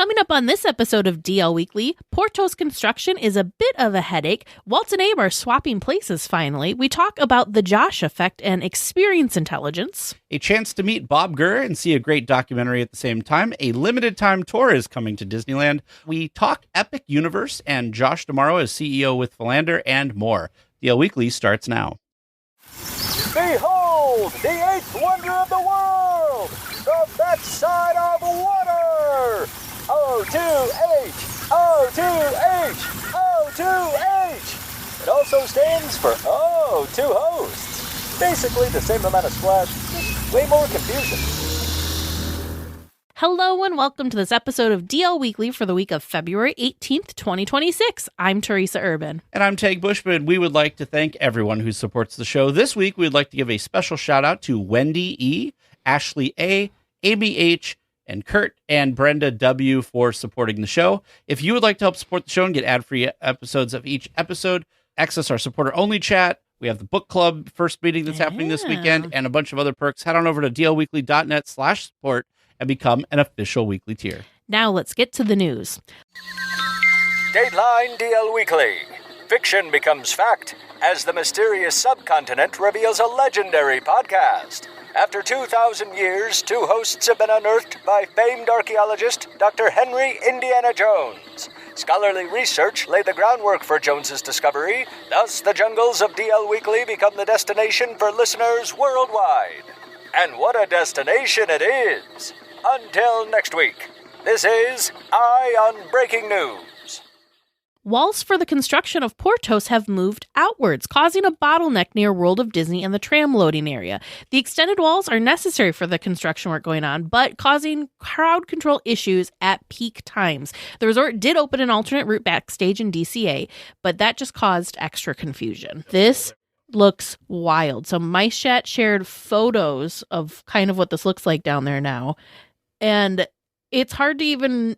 Coming up on this episode of DL Weekly, Porto's construction is a bit of a headache. Walt and Abe are swapping places finally. We talk about the Josh effect and experience intelligence. A chance to meet Bob Gurr and see a great documentary at the same time. A limited time tour is coming to Disneyland. We talk Epic Universe and Josh tomorrow as CEO with Philander and more. DL Weekly starts now. Behold, the eighth wonder of the world, the backside of water. O2H, O2H, O2H. It also stands for O2 hosts. Basically the same amount of splash, just way more confusion. Hello and welcome to this episode of DL Weekly for the week of February 18th, 2026. I'm Teresa Urban. And I'm Tag Bushman. We would like to thank everyone who supports the show. This week, we'd like to give a special shout out to Wendy E., Ashley A., Amy H., and Kurt and Brenda W. for supporting the show. If you would like to help support the show and get ad-free episodes of each episode, access our supporter-only chat. We have the book club first meeting that's happening this weekend and a bunch of other perks. Head on over to dlweekly.net/support and become an official weekly tier. Now let's get to the news. Dateline DL Weekly. Fiction becomes fact as the mysterious subcontinent reveals a legendary podcast. After 2,000 years, two hosts have been unearthed by famed archaeologist Dr. Henry Indiana Jones. Scholarly research laid the groundwork for Jones's discovery. Thus, the jungles of DL Weekly become the destination for listeners worldwide. And what a destination it is! Until next week, this is Eye on Breaking News. Walls for the construction of Portos have moved outwards, causing a bottleneck near World of Disney and the tram loading area. The extended walls are necessary for the construction work going on, but causing crowd control issues at peak times. The resort did open an alternate route backstage in DCA, but that just caused extra confusion. This looks wild. So SnackChat shared photos of kind of what this looks like down there now. And it's hard to even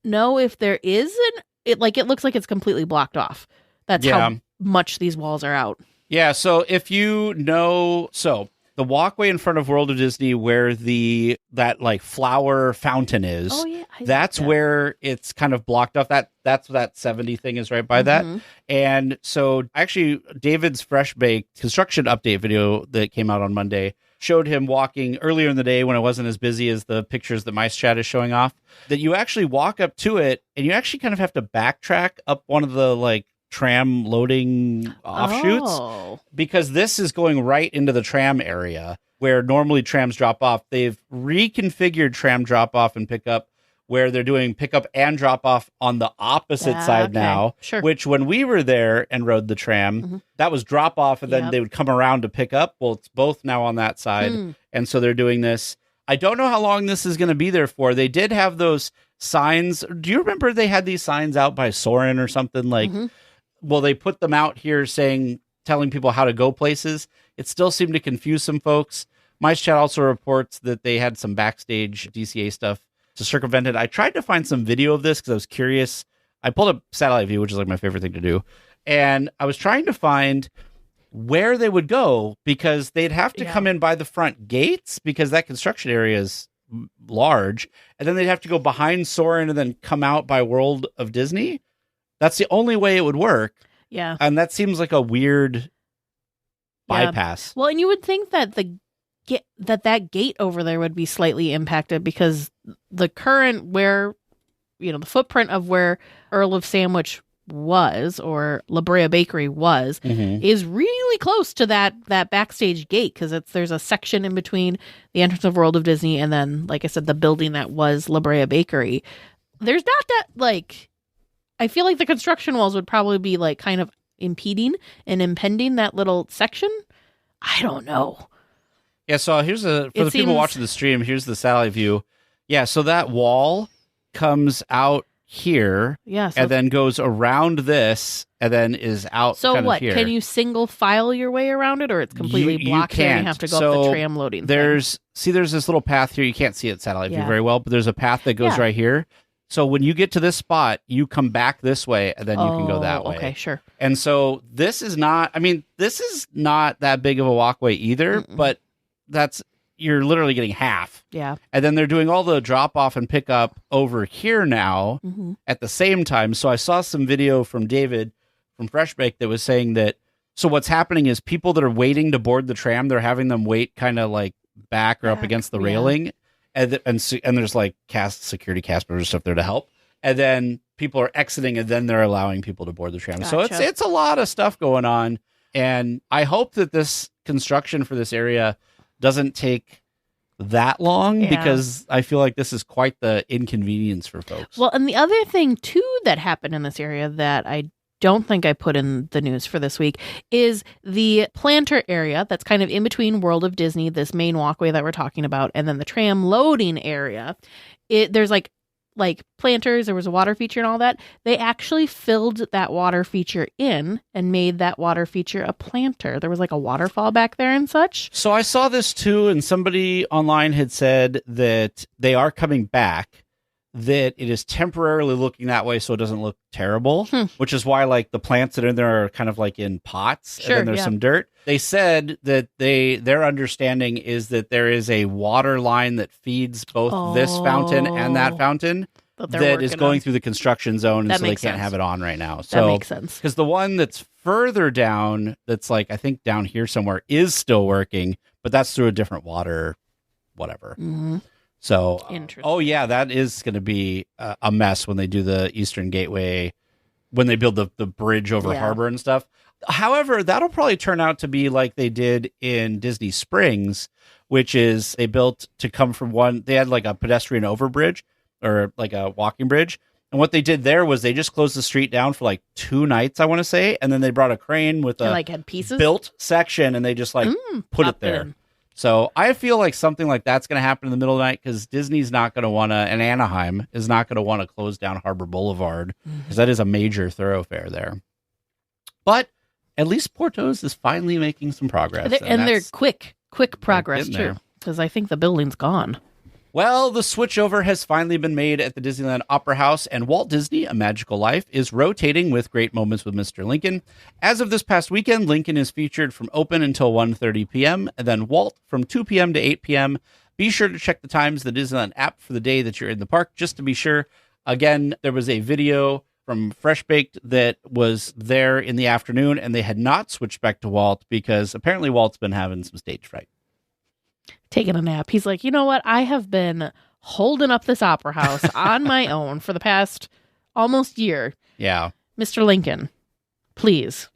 know if there is it looks like it's completely blocked off. That's how much these walls are out. Yeah, so if you know, the walkway in front of World of Disney where that flower fountain is, that's where it's kind of blocked off. That's what that 70 thing is right by that. And so actually David's Fresh Baked construction update video that came out on Monday showed him walking earlier in the day when it wasn't as busy as the pictures that SnackChat is showing off, that you actually walk up to it and you actually kind of have to backtrack up one of the tram loading offshoots because this is going right into the tram area where normally trams drop off. They've reconfigured tram drop off and pickup where they're doing pickup and drop off on the opposite side now, which when we were there and rode the tram, that was drop off and then they would come around to pick up. Well, it's both now on that side. And so they're doing this. I don't know how long this is going to be there for. They did have those signs. Do you remember they had these signs out by Soarin' or something well, they put them out here telling people how to go places. It still seemed to confuse some folks. SnackChat also reports that they had some backstage DCA stuff to circumvent it. I tried to find some video of this because I was curious. I pulled up satellite view, which is my favorite thing to do. And I was trying to find where they would go because they'd have to come in by the front gates because that construction area is large. And then they'd have to go behind Soarin' and then come out by World of Disney. That's the only way it would work. Yeah. And that seems like a weird bypass. Well, and you would think that that gate over there would be slightly impacted because the current the footprint of where Earl of Sandwich was or La Brea Bakery was is really close to that backstage gate because there's a section in between the entrance of World of Disney and then, like I said, the building that was La Brea Bakery. There's not that I feel like the construction walls would probably be kind of impeding and impeding that little section. I don't know. Yeah, so here's people watching the stream, here's the satellite view. Yeah, so that wall comes out here and then goes around this and then is out so kind what of here. Can you single file your way around it or it's completely blocked and you have to go up the tram loading there's this little path here. You can't see it satellite view very well, but there's a path that goes right here. So when you get to this spot, you come back this way and then you can go that way. Okay, sure. And so this is not that big of a walkway either, but you're literally getting half. Yeah. And then they're doing all the drop off and pick up over here now at the same time. So I saw some video from David from Fresh Bake that was saying that, so what's happening is people that are waiting to board the tram, they're having them wait kind of like back or up against the railing. And there's like security cast members stuff there to help. And then people are exiting and then they're allowing people to board the tram. Gotcha. So it's a lot of stuff going on. And I hope that this construction for this area doesn't take that long because I feel like this is quite the inconvenience for folks. Well, and the other thing too that happened in this area that I don't think I put in the news for this week is the planter area that's kind of in between World of Disney, this main walkway that we're talking about, and then the tram loading area. There's like planters, there was a water feature and all that. They actually filled that water feature in and made that water feature a planter. There was like a waterfall back there and such. So I saw this too, and somebody online had said that they are coming back, that it is temporarily looking that way so it doesn't look terrible, which is why like the plants that are in there are kind of like in pots, and then there's some dirt. They said that their understanding is that there is a water line that feeds both this fountain and that fountain that is going through the construction zone, and so they can't have it on right now. So that makes sense. Because the one that's further down, that's like I think down here somewhere, is still working, but that's through a different water, whatever. So, that is going to be a mess when they do the Eastern Gateway, when they build the bridge over harbor and stuff. However, that'll probably turn out to be like they did in Disney Springs, which is they built to come from they had like a pedestrian overbridge or like a walking bridge. And what they did there was they just closed the street down for like 2 nights, I want to say. And then they brought a crane with had pieces built section and they just put it there. So I feel like something like that's going to happen in the middle of the night because Disney's not going to want to, and Anaheim is not going to want to close down Harbor Boulevard because that is a major thoroughfare there. But at least Porto's is finally making some progress. They're quick progress too, because I think the building's gone. Well, the switchover has finally been made at the Disneyland Opera House, and Walt Disney, A Magical Life, is rotating with Great Moments with Mr. Lincoln. As of this past weekend, Lincoln is featured from open until 1:30 p.m., and then Walt from 2 p.m. to 8 p.m. Be sure to check the times of the Disneyland app for the day that you're in the park, just to be sure. Again, there was a video from Fresh Baked that was there in the afternoon, and they had not switched back to Walt because apparently Walt's been having some stage fright. Taking a nap. He's like, you know what? I have been holding up this opera house on my own for the past almost year. Yeah. Mr. Lincoln, please.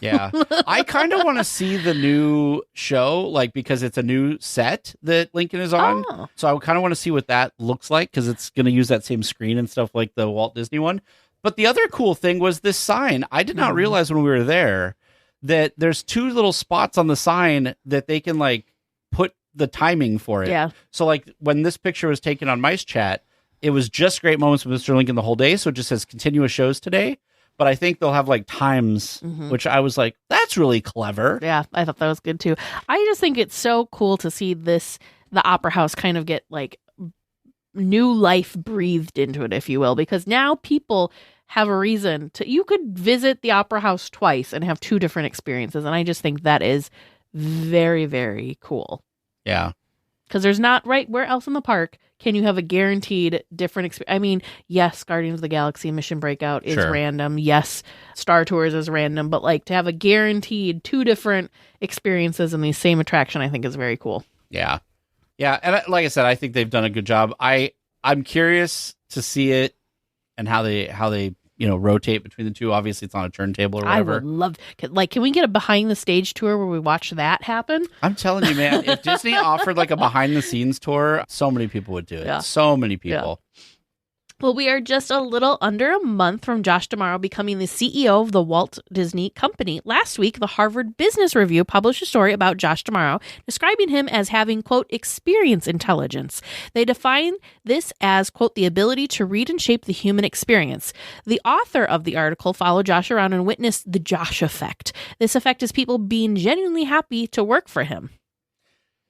Yeah. I kind of want to see the new show, like, because it's a new set that Lincoln is on. Oh. So I kind of want to see what that looks like because it's going to use that same screen and stuff like the Walt Disney one. But the other cool thing was this sign. I did not realize when we were there that there's 2 little spots on the sign that they can like put the timing for it. Yeah. So like when this picture was taken on Mice Chat, it was just Great Moments with Mr. Lincoln the whole day. So it just says continuous shows today. But I think they'll have like times, which I was like, that's really clever. Yeah, I thought that was good too. I just think it's so cool to see the Opera House kind of get like new life breathed into it, if you will, because now people have a reason you could visit the Opera House twice and have 2 different experiences. And I just think that is very, very cool. Yeah. Because there's not, right, where else in the park can you have a guaranteed different experience? I mean, yes, Guardians of the Galaxy Mission Breakout is random. Yes, Star Tours is random. But like to have a guaranteed 2 different experiences in the same attraction, I think is very cool. Yeah. Yeah. And like I said, I think they've done a good job. I'm curious to see it and how they rotate between the 2. Obviously, it's on a turntable or whatever. I would love, can we get a behind the stage tour where we watch that happen? I'm telling you, man, if Disney offered like a behind the scenes tour, so many people would do it. Yeah. So many people. Yeah. Well, we are just a little under a month from Josh D'Amaro becoming the CEO of the Walt Disney Company. Last week, the Harvard Business Review published a story about Josh D'Amaro, describing him as having, quote, experience intelligence. They define this as, quote, the ability to read and shape the human experience. The author of the article followed Josh around and witnessed the Josh effect. This effect is people being genuinely happy to work for him.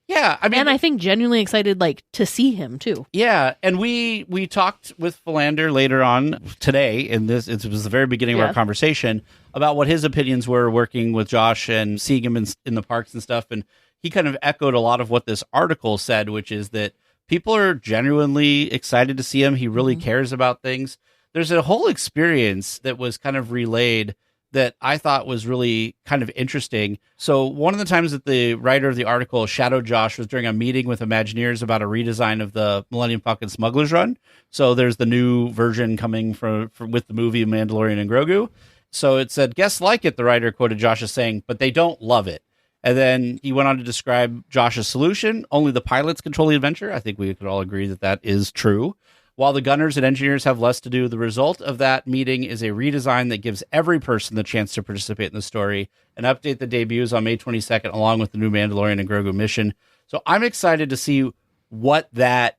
Yeah, I mean, and I think genuinely excited, like, to see him too. Yeah, and we talked with Philander later on today. In this, it was the very beginning of our conversation about what his opinions were working with Josh and seeing him in the parks and stuff. And he kind of echoed a lot of what this article said, which is that people are genuinely excited to see him. He really cares about things. There's a whole experience that was kind of relayed that I thought was really kind of interesting. So one of the times that the writer of the article shadowed Josh was during a meeting with Imagineers about a redesign of the Millennium Falcon Smuggler's Run. So there's the new version coming from with the movie Mandalorian and Grogu. So it said, guests like it, the writer quoted Josh as saying, but they don't love it. And then he went on to describe Josh's solution. Only the pilots control the adventure. I think we could all agree that that is true. While the gunners and engineers have less to do, the result of that meeting is a redesign that gives every person the chance to participate in the story. An update that debuts on May 22nd, along with the new Mandalorian and Grogu mission. So I'm excited to see what that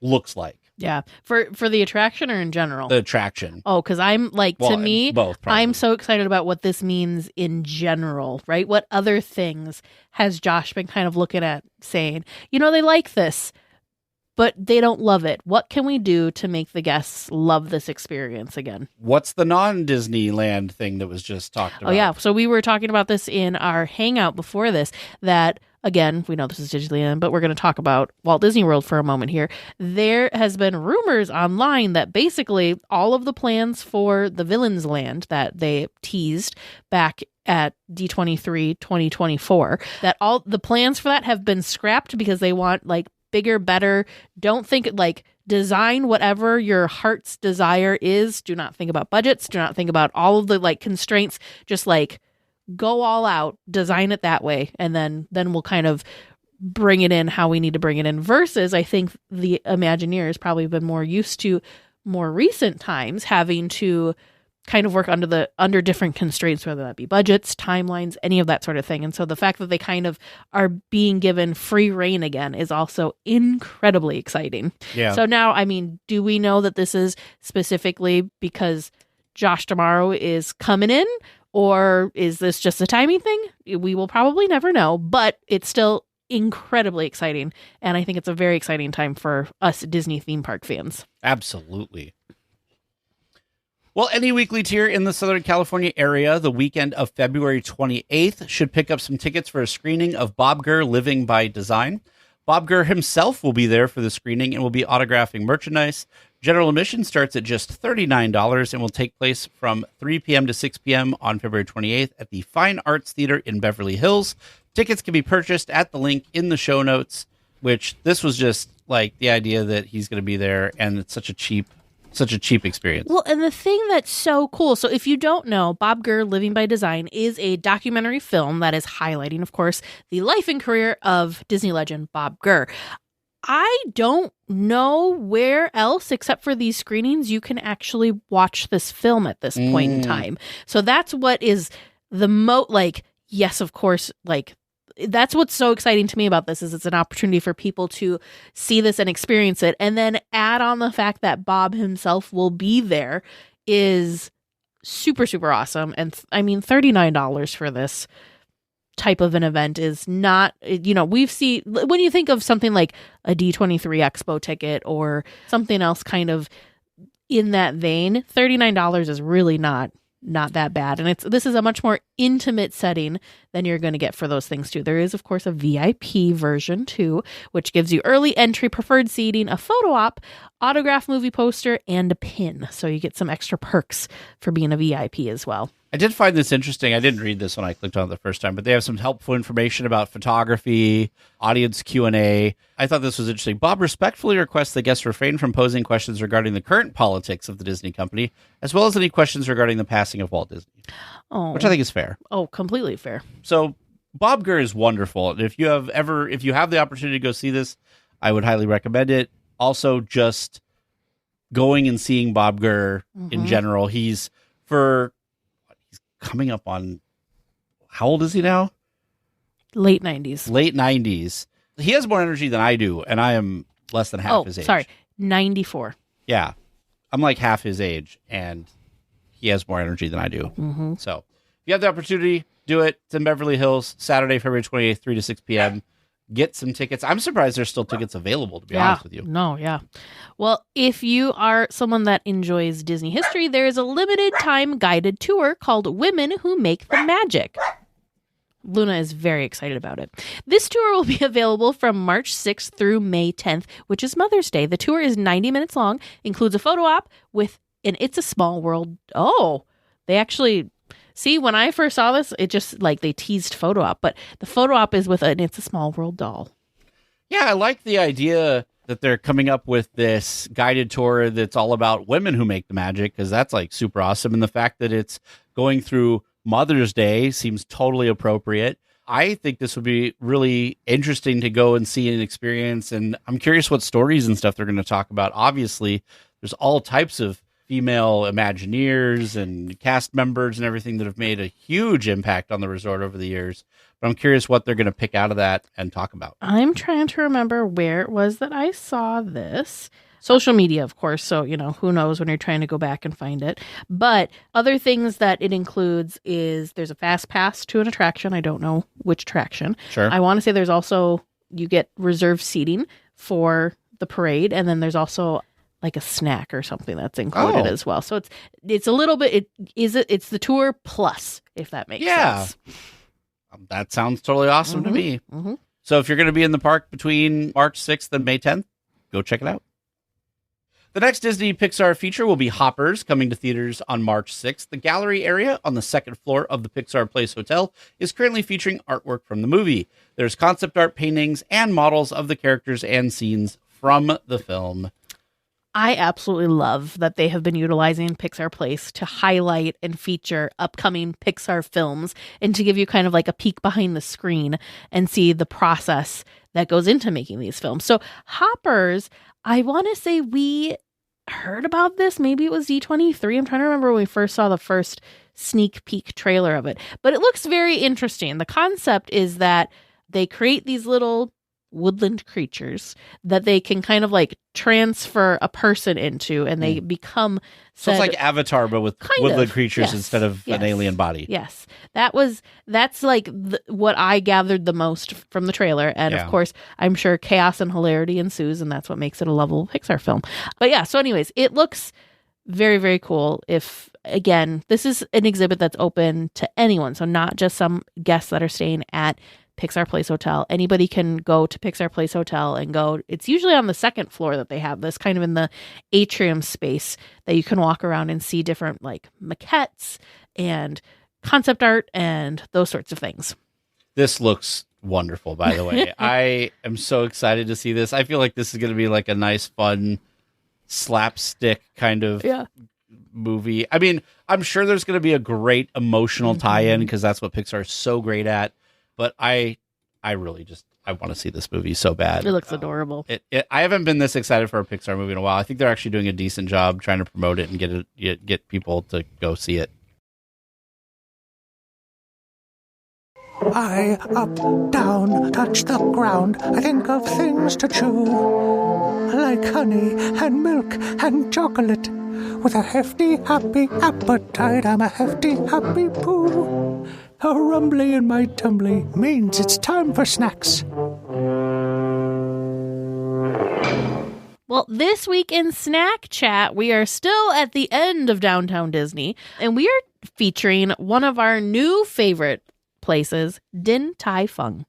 looks like. Yeah. For the attraction or in general? The attraction. Oh, because I'm like, to me, both, probably. I'm so excited about what this means in general, right? What other things has Josh been kind of looking at saying, they like this, but they don't love it. What can we do to make the guests love this experience again? What's the non-Disneyland thing that was just talked about? Oh, yeah. So we were talking about this in our hangout before this, that, again, we know this is Disneyland, but we're going to talk about Walt Disney World for a moment here. There has been rumors online that basically all of the plans for the Villains Land that they teased back at D23 2024, that all the plans for that have been scrapped because they want, like, bigger, better. Don't think, like, design whatever your heart's desire is. Do not think about budgets. Do not think about all of the, like, constraints. Just, like, go all out, design it that way, and then we'll kind of bring it in how we need to bring it in. Versus, I think the Imagineers probably have been more used to more recent times having to kind of work under different constraints, whether that be budgets, timelines, any of that sort of thing. And so the fact that they kind of are being given free reign again is also incredibly exciting. Yeah. So now, I mean, do we know that this is specifically because Josh D'Amaro is coming in, or is this just a timing thing? We will probably never know, but it's still incredibly exciting. And I think it's a very exciting time for us Disney theme park fans. Absolutely. Well, any weekly tier in the Southern California area the weekend of February 28th should pick up some tickets for a screening of Bob Gurr Living by Design. Bob Gurr himself will be there for the screening and will be autographing merchandise. General admission starts at just $39 and will take place from 3 p.m. to 6 p.m. on February 28th at the Fine Arts Theater in Beverly Hills. Tickets can be purchased at the link in the show notes, which this was just like the idea that he's going to be there, and it's such a cheap experience. Well, and the thing that's so cool, so if you don't know, Bob Gurr Living by Design is a documentary film that is highlighting, of course, the life and career of Disney legend Bob Gurr. I don't know where else, except for these screenings, you can actually watch this film at this point in time. So that's what is the yes, of course, like, that's what's so exciting to me about this, is it's an opportunity for people to see this and experience it. And then add on the fact that Bob himself will be there is super, super awesome. And I mean, $39 for this type of an event is not, we've seen, when you think of something like a D23 Expo ticket or something else kind of in that vein, $39 is really not that bad. And this is a much more intimate setting than you're going to get for those things too. There is, of course, a VIP version too, which gives you early entry, preferred seating, a photo op, autograph movie poster, and a pin. So you get some extra perks for being a VIP as well. I did find this interesting. I didn't read this when I clicked on it the first time, but they have some helpful information about photography, audience Q&A. I thought this was interesting. Bob respectfully requests that guests refrain from posing questions regarding the current politics of the Disney company, as well as any questions regarding the passing of Walt Disney, which I think is fair. Oh, completely fair. So Bob Gurr is wonderful. And if you have the opportunity to go see this, I would highly recommend it. Also, just going and seeing Bob Gurr in general. He's coming up on, how old is he now? Late 90s. He has more energy than I do, and I am less than half his age. 94. Yeah. I'm like half his age, and he has more energy than I do. So if you have the opportunity, do it. It's in Beverly Hills, Saturday, February 28th, 3 to 6 p.m. get some tickets. I'm surprised there's still tickets available, to be honest with you. No, yeah. Well, if you are someone that enjoys Disney history, there is a limited time guided tour called Women Who Make the Magic. Luna is very excited about it. This tour will be available from March 6th through May 10th, which is Mother's Day. The tour is 90 minutes long, includes a photo op with an It's a Small World. Oh, they actually... See, when I first saw this, it just, like, they teased photo op, but the photo op is with an It's a Small World doll. Yeah, I like the idea that they're coming up with this guided tour that's all about women who make the magic, because that's, like, super awesome. And the fact that it's going through Mother's Day seems totally appropriate. I think this would be really interesting to go and see and experience, and I'm curious what stories and stuff they're going to talk about. Obviously, there's all types of female Imagineers and cast members and everything that have made a huge impact on the resort over the years. But I'm curious what they're going to pick out of that and talk about. I'm trying to remember where it was that I saw this. Social media, of course. So, who knows when you're trying to go back and find it. But other things that it includes is there's a fast pass to an attraction. I don't know which attraction. Sure. I want to say there's also, you get reserved seating for the parade. And then there's also like a snack or something that's included as well. So it's a little bit, it's the tour plus, if that makes sense. That sounds totally awesome to me. Mm-hmm. So if you're going to be in the park between March 6th and May 10th, go check it out. The next Disney Pixar feature will be Hoppers, coming to theaters on March 6th. The gallery area on the second floor of the Pixar Place Hotel is currently featuring artwork from the movie. There's concept art paintings and models of the characters and scenes from the film. I absolutely love that they have been utilizing Pixar Place to highlight and feature upcoming Pixar films and to give you kind of like a peek behind the screen and see the process that goes into making these films. So Hoppers, I want to say we heard about this. Maybe it was D23. I'm trying to remember when we first saw the first sneak peek trailer of it, but it looks very interesting. The concept is that they create these little woodland creatures that they can kind of like transfer a person into, and they become so it's like Avatar but with woodland creatures instead of an alien body. Yes, that's like what I gathered the most from the trailer, and of course I'm sure chaos and hilarity ensues, and that's what makes it a lovable Pixar film. But yeah, so anyways, it looks very, very cool. If again, this is an exhibit that's open to anyone, so not just some guests that are staying at Pixar Place Hotel. Anybody can go to Pixar Place Hotel and go. It's usually on the second floor that they have this, kind of in the atrium space that you can walk around and see different like maquettes and concept art and those sorts of things. This looks wonderful, by the way. I am so excited to see this. I feel like this is going to be like a nice, fun slapstick kind of movie. I mean, I'm sure there's going to be a great emotional tie-in because that's what Pixar is so great at. But I really just, I want to see this movie so bad. It looks adorable. I haven't been this excited for a Pixar movie in a while. I think they're actually doing a decent job trying to promote it and get people to go see it. I up, down, touch the ground. I think of things to chew, like honey and milk and chocolate. With a hefty, happy appetite, I'm a hefty, happy poo. A rumbly in my tumbly means it's time for snacks. Well, this week in Snack Chat, we are still at the end of Downtown Disney, and we are featuring one of our new favorite places, Din Tai Fung.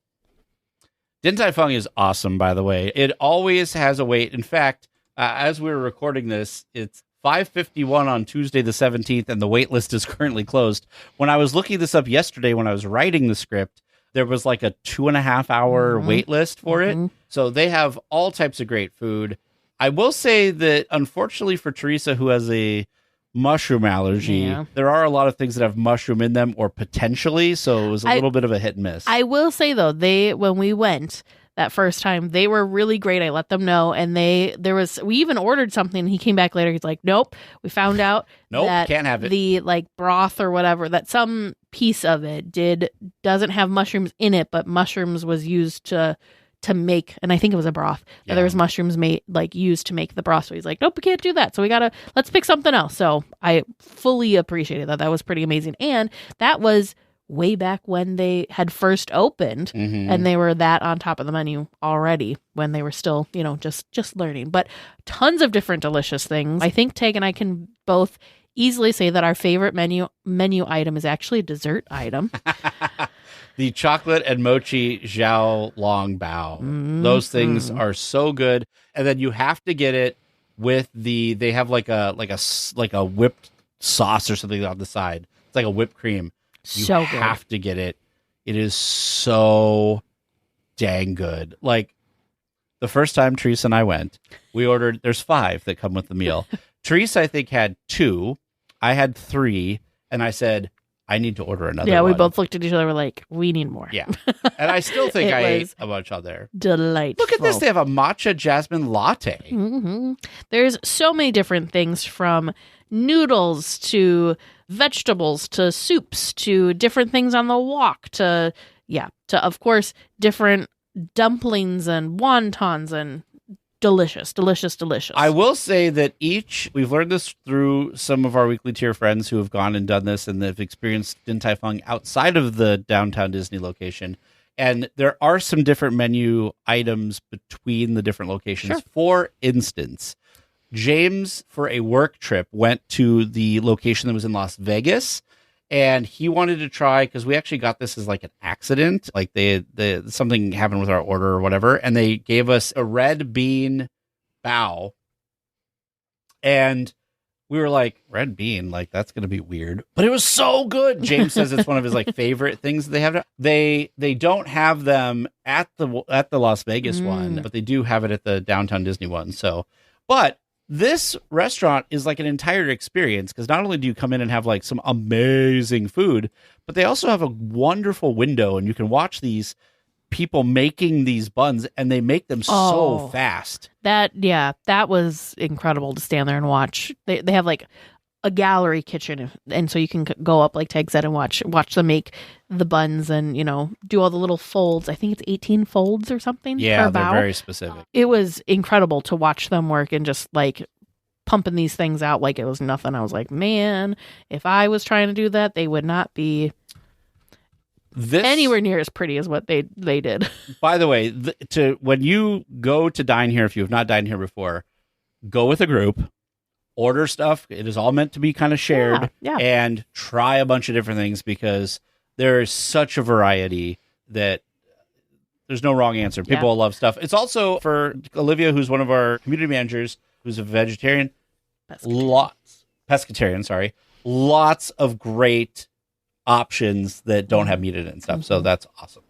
Din Tai Fung is awesome, by the way. It always has a wait. In fact, as we were recording this, it's 5:51 on Tuesday the 17th, and the wait list is currently closed. When I was looking this up yesterday, when I was writing the script, there was like a 2.5 hour wait list for it. So they have all types of great food. I will say that, unfortunately for Teresa, who has a mushroom allergy, there are a lot of things that have mushroom in them, or potentially. So it was a little bit of a hit and miss. I will say, though, when we went that first time, they were really great. I let them know, and we even ordered something, and he came back later. He's like, nope, we found out that can't have it. The like broth or whatever, that some piece of it doesn't have mushrooms in it, but mushrooms was used to make, and I think it was a broth. Yeah. There was mushrooms used to make the broth. So he's like, nope, we can't do that. So let's pick something else. So I fully appreciated that. That was pretty amazing. And that was way back when they had first opened, and they were that on top of the menu already when they were still, just learning. But tons of different delicious things. I think Tag and I can both easily say that our favorite menu item is actually a dessert item. The chocolate and mochi Xiao Long Bao. Those things are so good. And then you have to get it with they have like a whipped sauce or something on the side. It's like a whipped cream. You have to get it. It is so dang good. Like the first time Teresa and I went, we ordered, there's 5 that come with the meal. Teresa, I think, had 2. I had 3. And I said, I need to order another one. Yeah, we both looked at each other. We're like, we need more. Yeah. And I still think I ate a bunch on there. Delightful. Look at this. They have a matcha jasmine latte. There's so many different things, from noodles to vegetables to soups to different things on the walk to of course, different dumplings and wontons and delicious. I will say that we've learned this through some of our weekly tier friends who have gone and done this and have experienced Din Tai Fung outside of the downtown Disney location. And there are some different menu items between the different locations. Sure. For instance, James, for a work trip, went to the location that was in Las Vegas, and he wanted to try, because we actually got this as like an accident, like something happened with our order or whatever, and they gave us a red bean bao, and we were like, red bean, like that's gonna be weird, but it was so good. James says it's one of his like favorite things that they have. They don't have them at the Las Vegas one, but they do have it at the downtown Disney one. But this restaurant is like an entire experience, because not only do you come in and have like some amazing food, but they also have a wonderful window, and you can watch these people making these buns, and they make them so fast. That was incredible to stand there and watch. They have like a gallery kitchen, and so you can go up, like Tag said, and watch them make the buns and do all the little folds. I think it's 18 folds or something. Yeah, per they're bao. Very specific. It was incredible to watch them work and just like pumping these things out like it was nothing. I was like, man, if I was trying to do that, they would not be anywhere near as pretty as what they did. By the way, when you go to dine here, if you have not dined here before, go with a group. Order stuff. It is all meant to be kind of shared, and try a bunch of different things, because there is such a variety that there's no wrong answer. People love stuff. It's also for Olivia, who's one of our community managers, who's a vegetarian. Pescatarian, lots of great options that don't have meat in it and stuff. So that's awesome.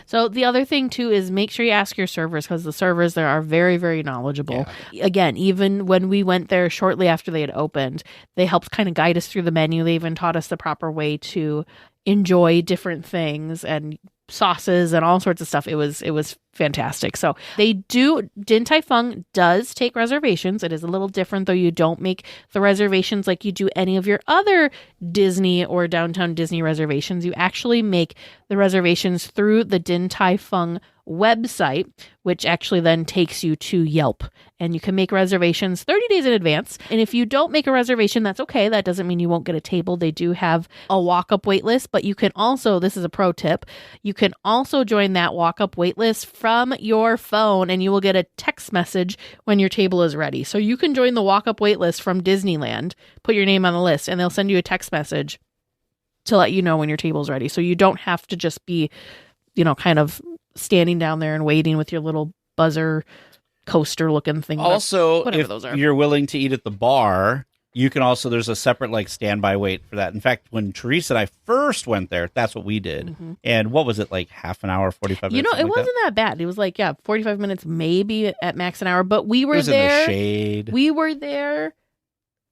So the other thing, too, is make sure you ask your servers, because the servers there are very, very knowledgeable. Yeah. Again, even when we went there shortly after they had opened, they helped kind of guide us through the menu. They even taught us the proper way to enjoy different things and sauces and all sorts of stuff. It was fantastic. So Din Tai Fung does take reservations. It is a little different, though. You don't make the reservations like you do any of your other Disney or downtown Disney reservations. You actually make the reservations through the Din Tai Fung website, which actually then takes you to Yelp, and you can make reservations 30 days in advance. And if you don't make a reservation, that's okay. That doesn't mean you won't get a table. They do have a walk-up wait list, but you can also, this is a pro tip, you can also join that walk-up wait list from your phone, and you will get a text message when your table is ready. So you can join the walk-up wait list from Disneyland, put your name on the list, and they'll send you a text message to let you know when your table's ready. So you don't have to just be, kind of standing down there and waiting with your little buzzer coaster looking thing. Also, if you're willing to eat at the bar, you can also, there's a separate like standby wait for that. In fact, when Teresa and I first went there, that's what we did. Mm-hmm. And what was it, like half an hour, 45 minutes? It wasn't that bad. It was like, 45 minutes, maybe at max an hour, but we were there. In the shade. We were there.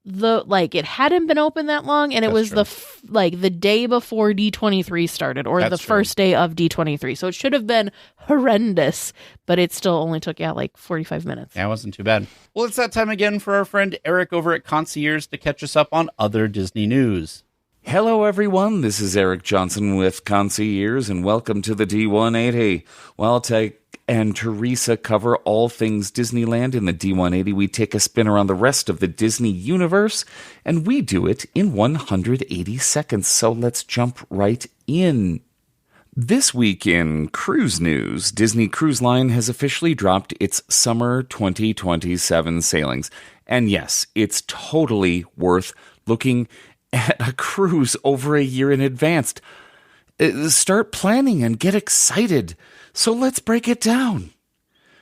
It hadn't been open that long, and it was the day before D23 started, or the first day of D23. So it should have been horrendous, but it still only took 45 minutes. Yeah, it wasn't too bad. Well, it's that time again for our friend Eric over at Concierge to catch us up on other Disney news. Hello, everyone. This is Eric Johnson with Concierge, and welcome to the D180. While Tag and Teresa cover all things Disneyland in the D180, we take a spin around the rest of the Disney universe, and we do it in 180 seconds. So let's jump right in. This week in cruise news, Disney Cruise Line has officially dropped its summer 2027 sailings. And yes, it's totally worth looking at a cruise over a year in advance. Start planning and get excited. So let's break it down.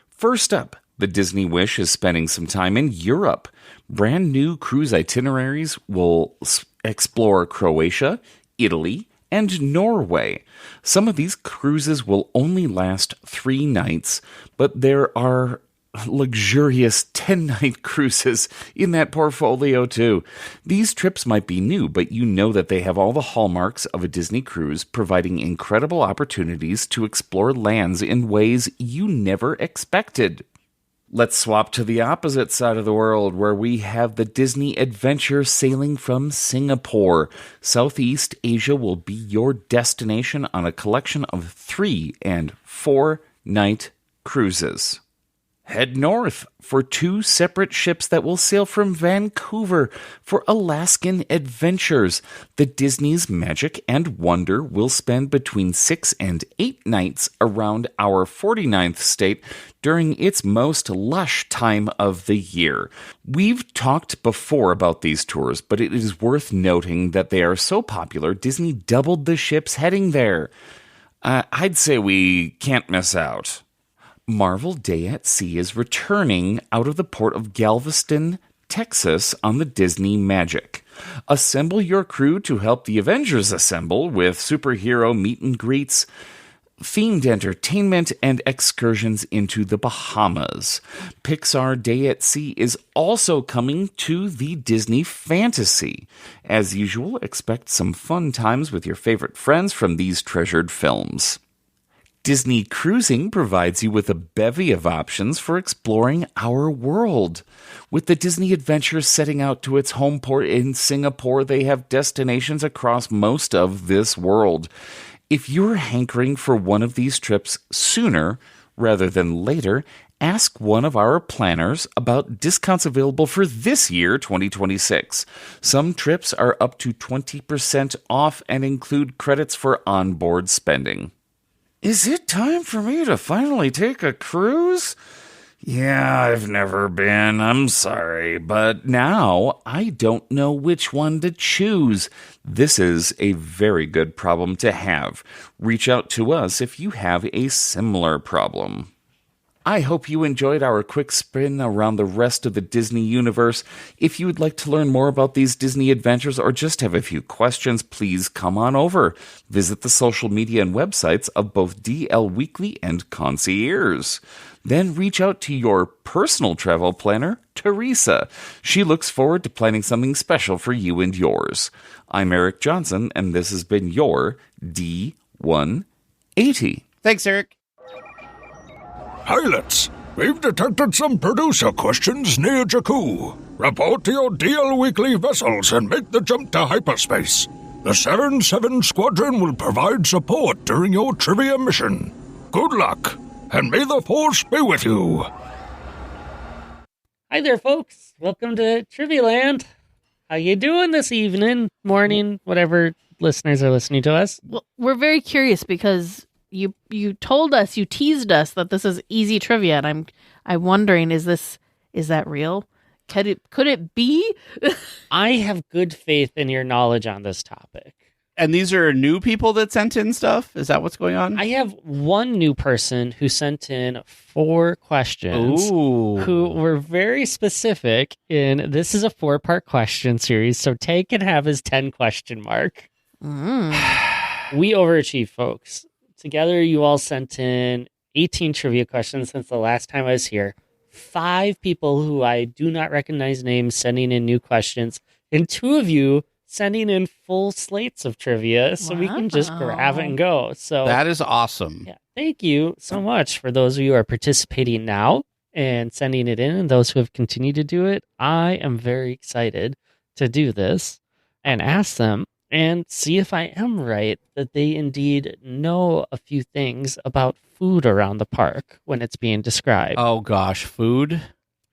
First up, the Disney Wish is spending some time in Europe. Brand new cruise itineraries will explore Croatia, Italy, and Norway. Some of these cruises will only last 3 nights, but there are luxurious 10-night cruises in that portfolio too. These trips might be new, but you know that they have all the hallmarks of a Disney cruise, providing incredible opportunities to explore lands in ways you never expected. Let's swap to the opposite side of the world, where we have the Disney Adventure sailing from Singapore. Southeast Asia will be your destination on a collection of 3 and 4 night cruises. Head north for 2 separate ships that will sail from Vancouver for Alaskan adventures. The Disney's Magic and Wonder will spend between 6 and 8 nights around our 49th state during its most lush time of the year. We've talked before about these tours, but it is worth noting that they are so popular, Disney doubled the ships heading there. I'd say we can't miss out. Marvel Day at Sea is returning out of the port of Galveston, Texas on the Disney Magic. Assemble your crew to help the Avengers assemble with superhero meet and greets, themed entertainment, and excursions into the Bahamas. Pixar Day at Sea is also coming to the Disney Fantasy. As usual, expect some fun times with your favorite friends from these treasured films. Disney Cruising provides you with a bevy of options for exploring our world. With the Disney Adventure setting out to its home port in Singapore, they have destinations across most of this world. If you're hankering for one of these trips sooner rather than later, ask one of our planners about discounts available for this year, 2026. Some trips are up to 20% off and include credits for onboard spending. Is it time for me to finally take a cruise? Yeah, I've never been. I'm sorry. But now I don't know which one to choose. This is a very good problem to have. Reach out to us if you have a similar problem. I hope you enjoyed our quick spin around the rest of the Disney universe. If you would like to learn more about these Disney adventures or just have a few questions, please come on over. Visit the social media and websites of both DLWeekly and Concierge. Then reach out to your personal travel planner, Teresa. She looks forward to planning something special for you and yours. I'm Eric Johnson, and this has been your D180. Thanks, Eric. Pilots, we've detected some producer questions near Jakku. Report to your DLWeekly vessels and make the jump to hyperspace. The 7-7 Squadron will provide support during your trivia mission. Good luck, and may the Force be with you. Hi there, folks. Welcome to Trivia Land. How you doing this evening, morning, whatever listeners are listening to us? Well, we're very curious because you told us, you teased us that this is easy trivia, and I'm wondering, is that real? Could it be? I have good faith in your knowledge on this topic. And these are new people that sent in stuff? Is that what's going on? I have one new person who sent in 4 questions. Ooh. Who were very specific in this is a 4-part question series, so Tay can have his 10 question mark. We overachieved, folks. Together, you all sent in 18 trivia questions since the last time I was here. 5 people who I do not recognize names sending in new questions, and 2 of you sending in full slates of trivia so we can just grab it and go. So that is awesome. Yeah, thank you so much for those of you who are participating now and sending it in, and those who have continued to do it. I am very excited to do this and ask them and see if I am right that they indeed know a few things about food around the park when it's being described. Oh gosh, food.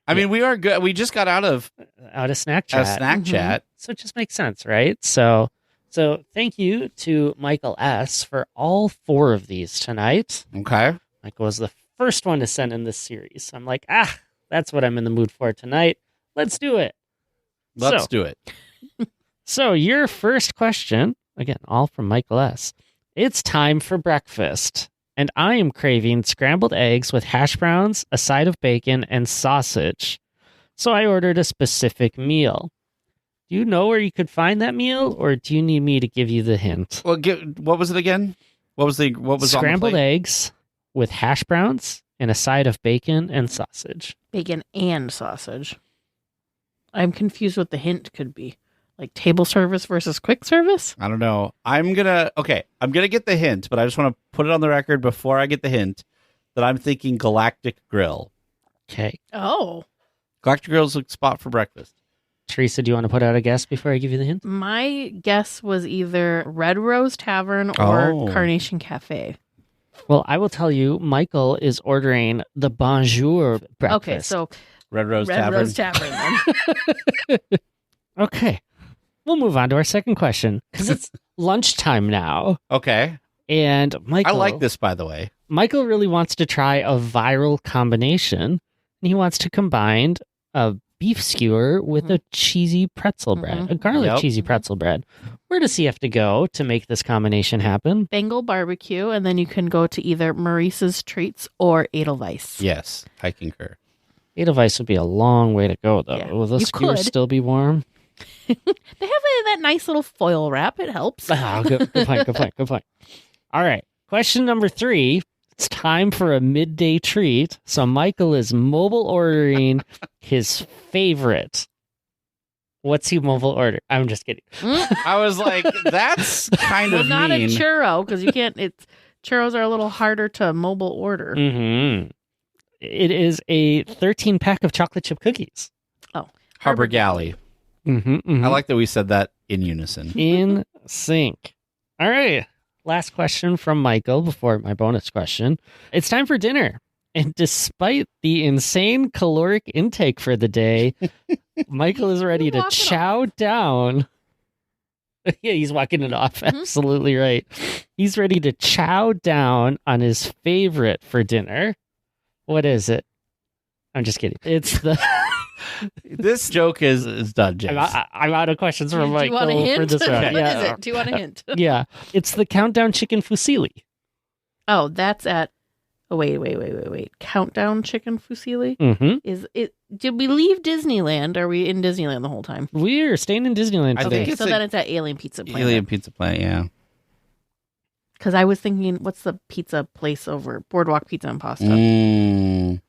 I mean, we are good. We just got out of SnackChat. SnackChat. So it just makes sense, right? So So thank you to Michael S. for all 4 of these tonight. Okay. Michael was the first one to send in this series. So I'm like, that's what I'm in the mood for tonight. Let's do it. Let's do it. So your first question, again, all from Michael S. It's time for breakfast, and I am craving scrambled eggs with hash browns, a side of bacon, and sausage. So I ordered a specific meal. Do you know where you could find that meal, or do you need me to give you the hint? Well, what was it again? What was scrambled eggs with hash browns and a side of bacon and sausage? Bacon and sausage. I'm confused what the hint could be. Like table service versus quick service? I don't know. I'm gonna get the hint, but I just want to put it on the record before I get the hint that I'm thinking Galactic Grill. Okay. Oh. Galactic Grill's a spot for breakfast. Teresa, do you want to put out a guess before I give you the hint? My guess was either Red Rose Tavern or Carnation Cafe. Well, I will tell you, Michael is ordering the Bonjour breakfast. Okay, so Red Rose Tavern then. Okay. We'll move on to our second question because it's lunchtime now. Okay. And Michael... I like this, by the way. Michael really wants to try a viral combination. And he wants to combine a beef skewer with a cheesy pretzel bread, a garlic cheesy pretzel bread. Where does he have to go to make this combination happen? Bengal barbecue, and then you can go to either Maurice's Treats or Edelweiss. Yes, I concur. Edelweiss would be a long way to go, though. Yeah, Will the skewer still be warm? They have that nice little foil wrap. It helps. Good point. All right. Question number 3. It's time for a midday treat. So Michael is mobile ordering his favorite. What's he mobile order? I'm just kidding. I was like, that's kind of not mean. A churro, because you can't. Churros are a little harder to mobile order. Mm-hmm. It is a 13-pack of chocolate chip cookies. Oh, Harbor Galley. Mm-hmm. I like that we said that in unison. In sync. All right. Last question from Michael before my bonus question. It's time for dinner. And despite the insane caloric intake for the day, Michael is ready to chow down. Yeah, he's walking it off. Absolutely right. He's ready to chow down on his favorite for dinner. What is it? I'm just kidding. It's the... This joke is done, James. I'm out of questions from Michael. Do you want a hint? For this round. What is it? Do you want a hint? Yeah. It's the Countdown Chicken Fusilli. Oh, that's at... Oh, wait. Countdown Chicken Fusilli? Mm-hmm. Is it? Did we leave Disneyland? Are we in Disneyland the whole time? We're staying in Disneyland today. Okay, so then it's at Alien Pizza Planet. Alien Pizza Planet, yeah. Because I was thinking, what's the pizza place over Boardwalk Pizza and Pasta?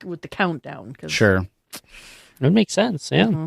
With the countdown. Sure. It makes sense, yeah. Mm-hmm.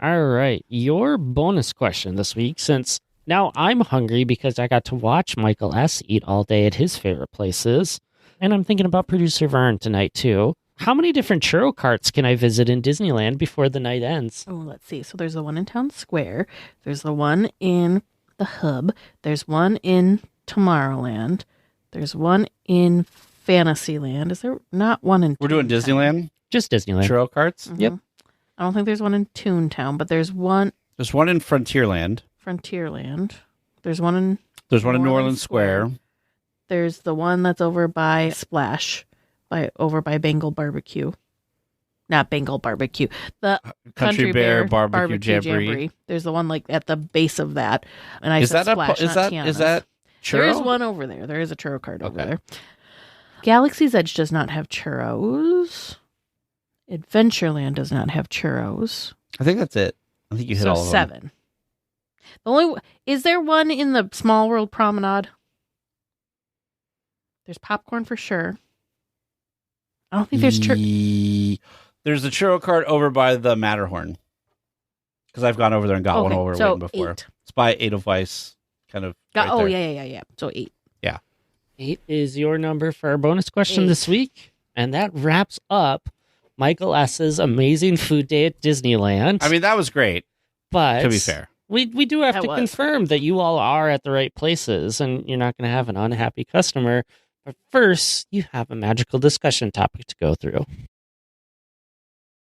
All right. Your bonus question this week, since now I'm hungry because I got to watch Michael S. eat all day at his favorite places, and I'm thinking about producer Vern tonight, too. How many different churro carts can I visit in Disneyland before the night ends? Oh, let's see. So there's the one in Town Square. There's the one in the Hub. There's one in Tomorrowland. There's one in Fantasyland. Is there not one in... We're doing Disneyland? Just Disneyland. Churro carts? Mm-hmm. Yep. I don't think there's one in Toontown, but there's one... There's one in Frontierland. There's one in... There's one in New Orleans Square. There's the one that's over by Splash, over by Bengal Barbecue. Not Bengal Barbecue. The Country Bear Barbecue Jamboree. There's the one like at the base of that. And I is said that Splash, is that churro? There is one over there. There is a churro cart over there. Galaxy's Edge does not have churros. Adventureland does not have churros. I think that's it. I think you hit all of them. 7. Is there one in the Small World Promenade? There's popcorn for sure. I don't think there's There's a churro cart over by the Matterhorn. Because I've gone over there and got one over waiting before. 8. It's by Edelweiss, kind of. Right there. Yeah. So 8. Yeah. 8 is your number for our bonus question this week. And that wraps up Michael S.'s amazing food day at Disneyland. I mean, that was great. But to be fair, we do have to confirm that you all are at the right places and you're not going to have an unhappy customer. But first, you have a magical discussion topic to go through.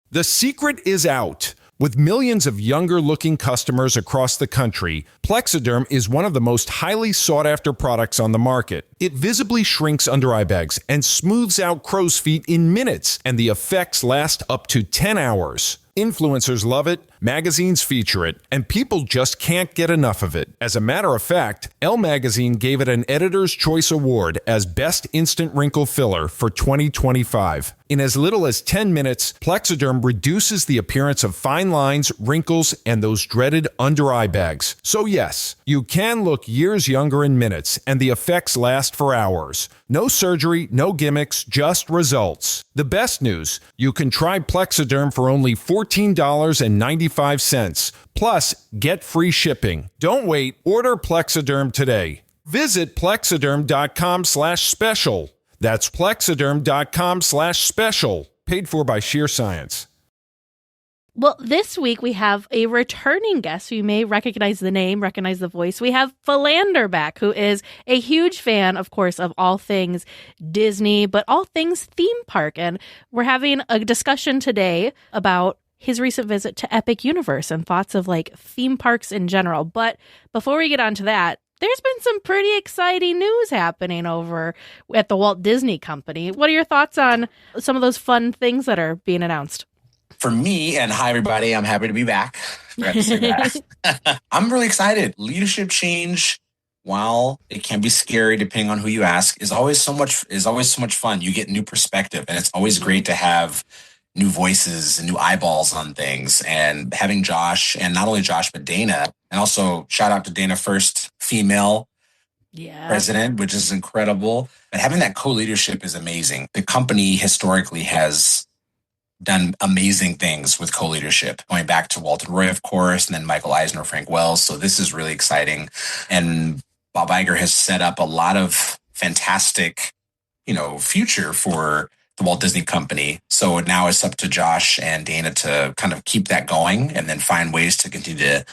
The secret is out. With millions of younger-looking customers across the country, Plexiderm is one of the most highly sought-after products on the market. It visibly shrinks under-eye bags and smooths out crow's feet in minutes, and the effects last up to 10 hours. Influencers love it, magazines feature it, and people just can't get enough of it. As a matter of fact, Elle Magazine gave it an Editor's Choice Award as Best Instant Wrinkle Filler for 2025. In as little as 10 minutes, Plexiderm reduces the appearance of fine lines, wrinkles, and those dreaded under-eye bags. So yes, you can look years younger in minutes, and the effects last for hours. No surgery, no gimmicks, just results. The best news, you can try Plexiderm for only $14.95. Plus, get free shipping. Don't wait. Order Plexiderm today. Visit plexiderm.com/special. That's plexiderm.com/special. Paid for by Sheer Science. Well, this week we have a returning guest. You may recognize the name, recognize the voice. We have Philander back, who is a huge fan, of course, of all things Disney, but all things theme park. And we're having a discussion today about his recent visit to Epic Universe and thoughts of like theme parks in general. But before we get on to that, there's been some pretty exciting news happening over at the Walt Disney Company. What are your thoughts on some of those fun things that are being announced? For me, and hi, everybody, I'm happy to be back. Forgot to say that. I'm really excited. Leadership change, while it can be scary depending on who you ask, is always so much fun. You get new perspective, and it's always great to have new voices and new eyeballs on things. And having Josh, and not only Josh, but Dana, and also shout out to Dana, first female president, which is incredible. But having that co-leadership is amazing. The company historically has done amazing things with co-leadership, going back to Walt and Roy, of course, and then Michael Eisner, Frank Wells. So this is really exciting. And Bob Iger has set up a lot of fantastic, future for the Walt Disney Company. So now it's up to Josh and Dana to kind of keep that going and then find ways to continue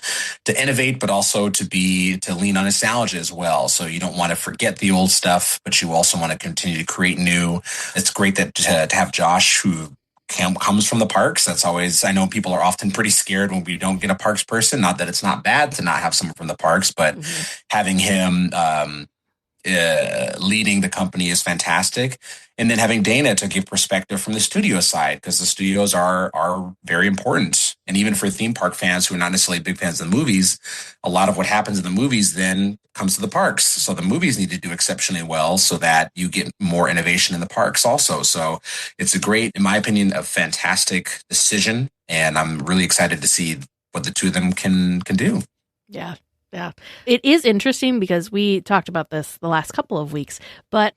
to innovate, but also to lean on nostalgia as well. So you don't want to forget the old stuff, but you also want to continue to create new. It's great that to have Josh, who comes from the parks. That's always, I know people are often pretty scared when we don't get a parks person. Not that it's not bad to not have someone from the parks, but having him leading the company is fantastic. And then having Dana to give perspective from the studio side, because the studios are very important. And even for theme park fans who are not necessarily big fans of the movies, a lot of what happens in the movies then comes to the parks. So the movies need to do exceptionally well so that you get more innovation in the parks also. So it's a great, in my opinion, a fantastic decision. And I'm really excited to see what the two of them can do. Yeah. Yeah. It is interesting because we talked about this the last couple of weeks, but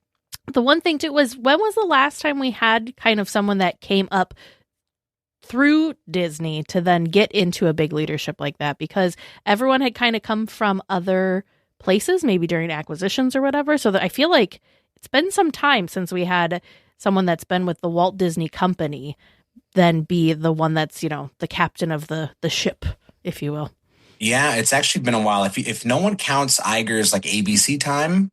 the one thing too was, when was the last time we had kind of someone that came up through Disney to then get into a big leadership like that? Because everyone had kind of come from other places, maybe during acquisitions or whatever. So that I feel like it's been some time since we had someone that's been with the Walt Disney Company then be the one that's, the captain of the ship, if you will. Yeah, it's actually been a while. If no one counts Iger's like ABC time,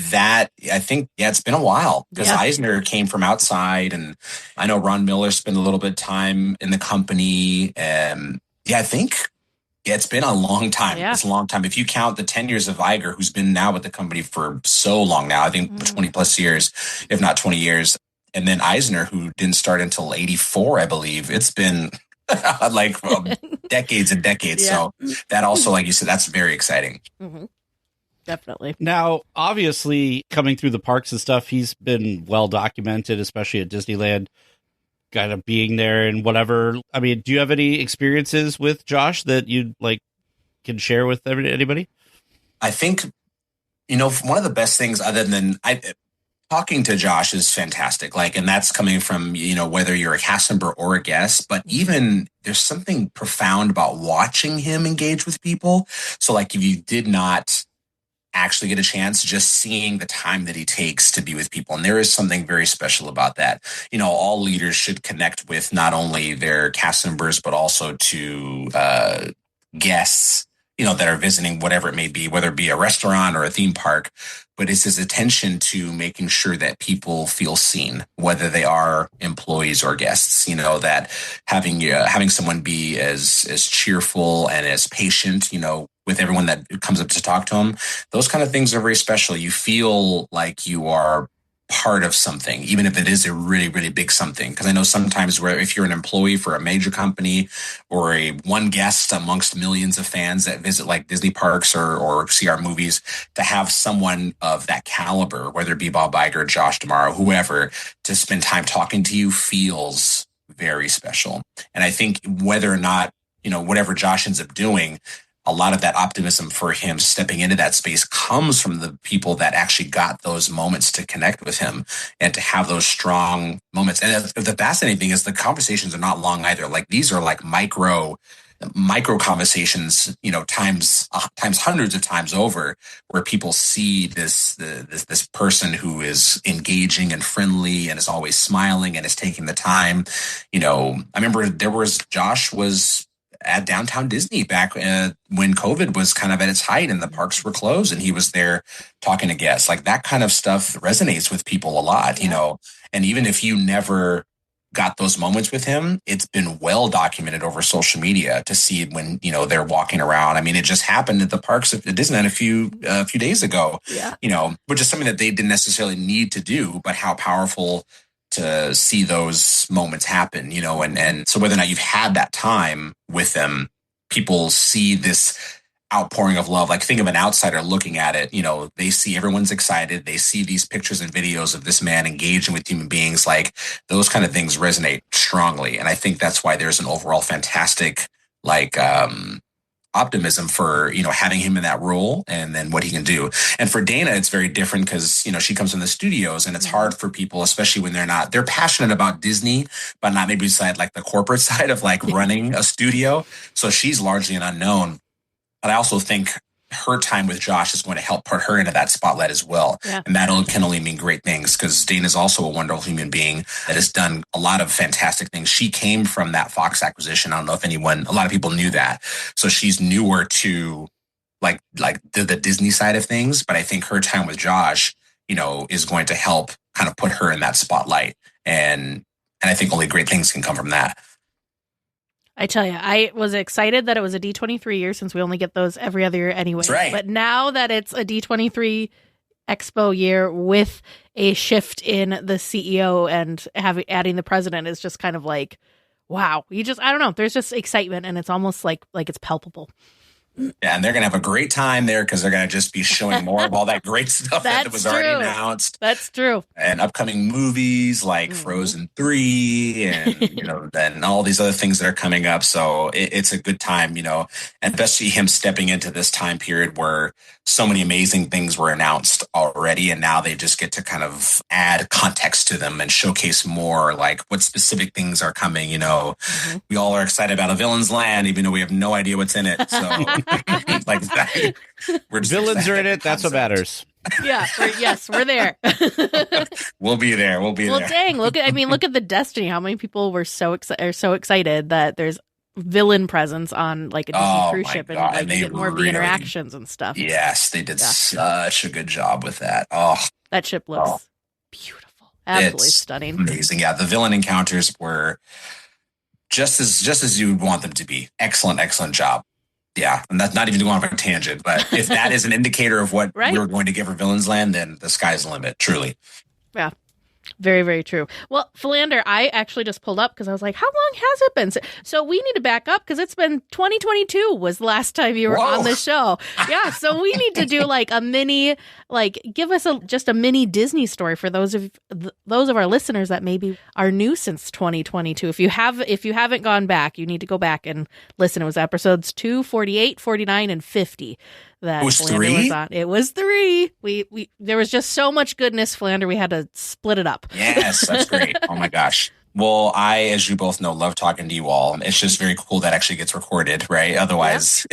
that I think, it's been a while, because Eisner came from outside, and I know Ron Miller spent a little bit of time in the company. I think it's been a long time. Yeah. It's a long time. If you count the 10 years of Iger, who's been now with the company for so long now, I think 20 plus years, if not 20 years. And then Eisner, who didn't start until 84, I believe. It's been like decades and decades. Yeah. So that also, like you said, that's very exciting. Mm-hmm. Definitely. Now, obviously, coming through the parks and stuff, he's been well documented, especially at Disneyland, kind of being there and whatever. I mean, do you have any experiences with Josh that you can share with anybody? I think, one of the best things, other than talking to Josh, is fantastic. And that's coming from, whether you're a cast member or a guest, but even there's something profound about watching him engage with people. So if you did not actually get a chance, just seeing the time that he takes to be with people. And there is something very special about that. All leaders should connect with not only their cast members, but also to guests, that are visiting, whatever it may be, whether it be a restaurant or a theme park. But it's his attention to making sure that people feel seen, whether they are employees or guests. That having someone be as cheerful and as patient, with everyone that comes up to talk to him, those kind of things are very special. You feel like you are part of something, even if it is a really, really big something. Because I know sometimes where if you're an employee for a major company or one guest amongst millions of fans that visit like Disney parks or see our movies, to have someone of that caliber, whether it be Bob Iger, Josh D'Amaro, whoever, to spend time talking to you feels very special. And I think whether or not, whatever Josh ends up doing, a lot of that optimism for him stepping into that space comes from the people that actually got those moments to connect with him and to have those strong moments. And the fascinating thing is the conversations are not long either. Like these are like micro conversations, times hundreds of times over, where people see this person who is engaging and friendly and is always smiling and is taking the time. I remember Josh was at Downtown Disney back when COVID was kind of at its height and the parks were closed, and he was there talking to guests. Like that kind of stuff resonates with people a lot, and even if you never got those moments with him, it's been well documented over social media to see when, they're walking around. I mean, it just happened at the parks at Disneyland a few days ago, which is something that they didn't necessarily need to do, but how powerful to see those moments happen, and so whether or not you've had that time with them, people see this outpouring of love. Like think of an outsider looking at it, they see everyone's excited. They see these pictures and videos of this man engaging with human beings. Like those kind of things resonate strongly. And I think that's why there's an overall fantastic, optimism for, having him in that role and then what he can do. And for Dana, it's very different because, she comes from the studios and it's hard for people, especially when they're passionate about Disney, but not maybe side like the corporate side of like running a studio. So she's largely an unknown. But I also think her time with Josh is going to help put her into that spotlight as well. Yeah. And that can only mean great things because Dana's also a wonderful human being that has done a lot of fantastic things. She came from that Fox acquisition. I don't know if a lot of people knew that. So she's newer to like the Disney side of things. But I think her time with Josh, is going to help kind of put her in that spotlight. And I think only great things can come from that. I tell you, I was excited that it was a D23 year since we only get those every other year anyway. That's right. But now that it's a D23 Expo year with a shift in the CEO and adding the president is just kind of like, wow. I don't know. There's just excitement and it's almost like it's palpable. Yeah, and they're going to have a great time there because they're going to just be showing more of all that great stuff that was already announced. That's true. And upcoming movies like Frozen 3 and, and all these other things that are coming up. So it's a good time, and especially him stepping into this time period where so many amazing things were announced already. And now they just get to kind of add context to them and showcase more like what specific things are coming. We all are excited about A Villain's Land, even though we have no idea what's in it. So like that. Villains are in it. That's what matters. Yeah. We're there. We'll be there. Well, dang. Look at the Destiny. How many people were so excited that there's villain presence on like a Disney cruise ship and you get more of the interactions and stuff. Yes, they did such a good job with that. Oh, that ship looks beautiful. Absolutely stunning. Amazing. Yeah, the villain encounters were just as you would want them to be. Excellent job. Yeah, and that's not even going on a tangent, but if that is an indicator of what we're going to give for Villain's Land, then the sky's the limit, truly. Yeah. Very, very true. Well, Philander, I actually just pulled up because I was like, how long has it been? So we need to back up because it's been 2022 was the last time you were on the show. Yeah. So we need to do like a mini, give us just a mini Disney story for those of our listeners that maybe are new since 2022. If you haven't gone back, you need to go back and listen. It was episodes 2, 48, 49, and 50. That it was Philander 3? was on. It was 3. We there was just so much goodness, Philander. We had to split it up. Yes, that's great. Oh my gosh. Well, I, as you both know, love talking to you all. It's just very cool that actually gets recorded, right? Otherwise,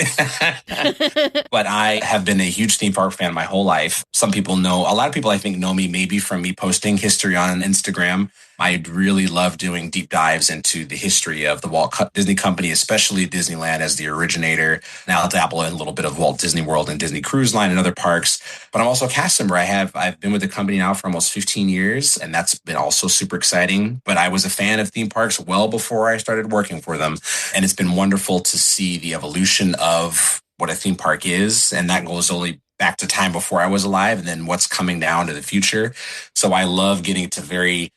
but I have been a huge theme park fan my whole life. A lot of people I think know me maybe from me posting history on Instagram. I really love doing deep dives into the history of the Walt Disney Company, especially Disneyland as the originator. Now I'll dabble in a little bit of Walt Disney World and Disney Cruise Line and other parks. But I'm also a cast member. I've been with the company now for almost 15 years, and that's been also super exciting. But I was a fan of theme parks well before I started working for them. And it's been wonderful to see the evolution of what a theme park is. And that goes only back to time before I was alive and then what's coming down to the future. So I love getting to very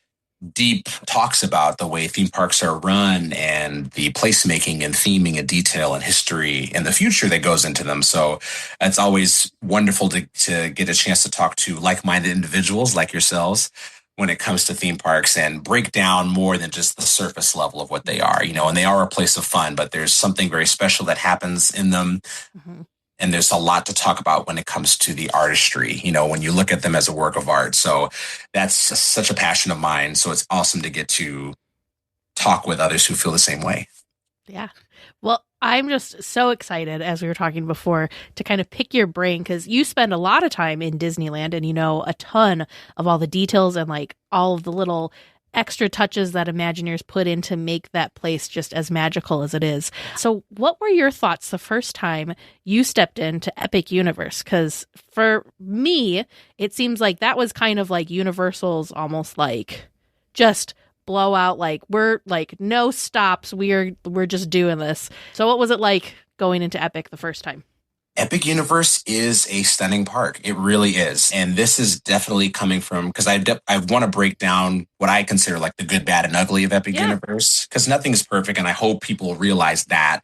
deep talks about the way theme parks are run and the placemaking and theming and detail and history and the future that goes into them. So it's always wonderful to get a chance to talk to like-minded individuals like yourselves when it comes to theme parks and break down more than just the surface level of what they are, and they are a place of fun, but there's something very special that happens in them. Mm-hmm. And there's a lot to talk about when it comes to the artistry, when you look at them as a work of art. So that's such a passion of mine. So it's awesome to get to talk with others who feel the same way. Yeah. Well, I'm just so excited, as we were talking before, to kind of pick your brain, because you spend a lot of time in Disneyland and you know a ton of all the details and like all of the little extra touches that Imagineers put in to make that place just as magical as it is. So what were your thoughts the first time you stepped into Epic Universe? Because for me, it seems like that was kind of like Universal's almost like just blowout, like we're like no stops, we're just doing this. So what was it like going into Epic the first time? Epic Universe is a stunning park. It really is. And this is definitely coming from, because I want to break down what I consider like the good, bad, and ugly of Epic Universe, because nothing is perfect. And I hope people realize that.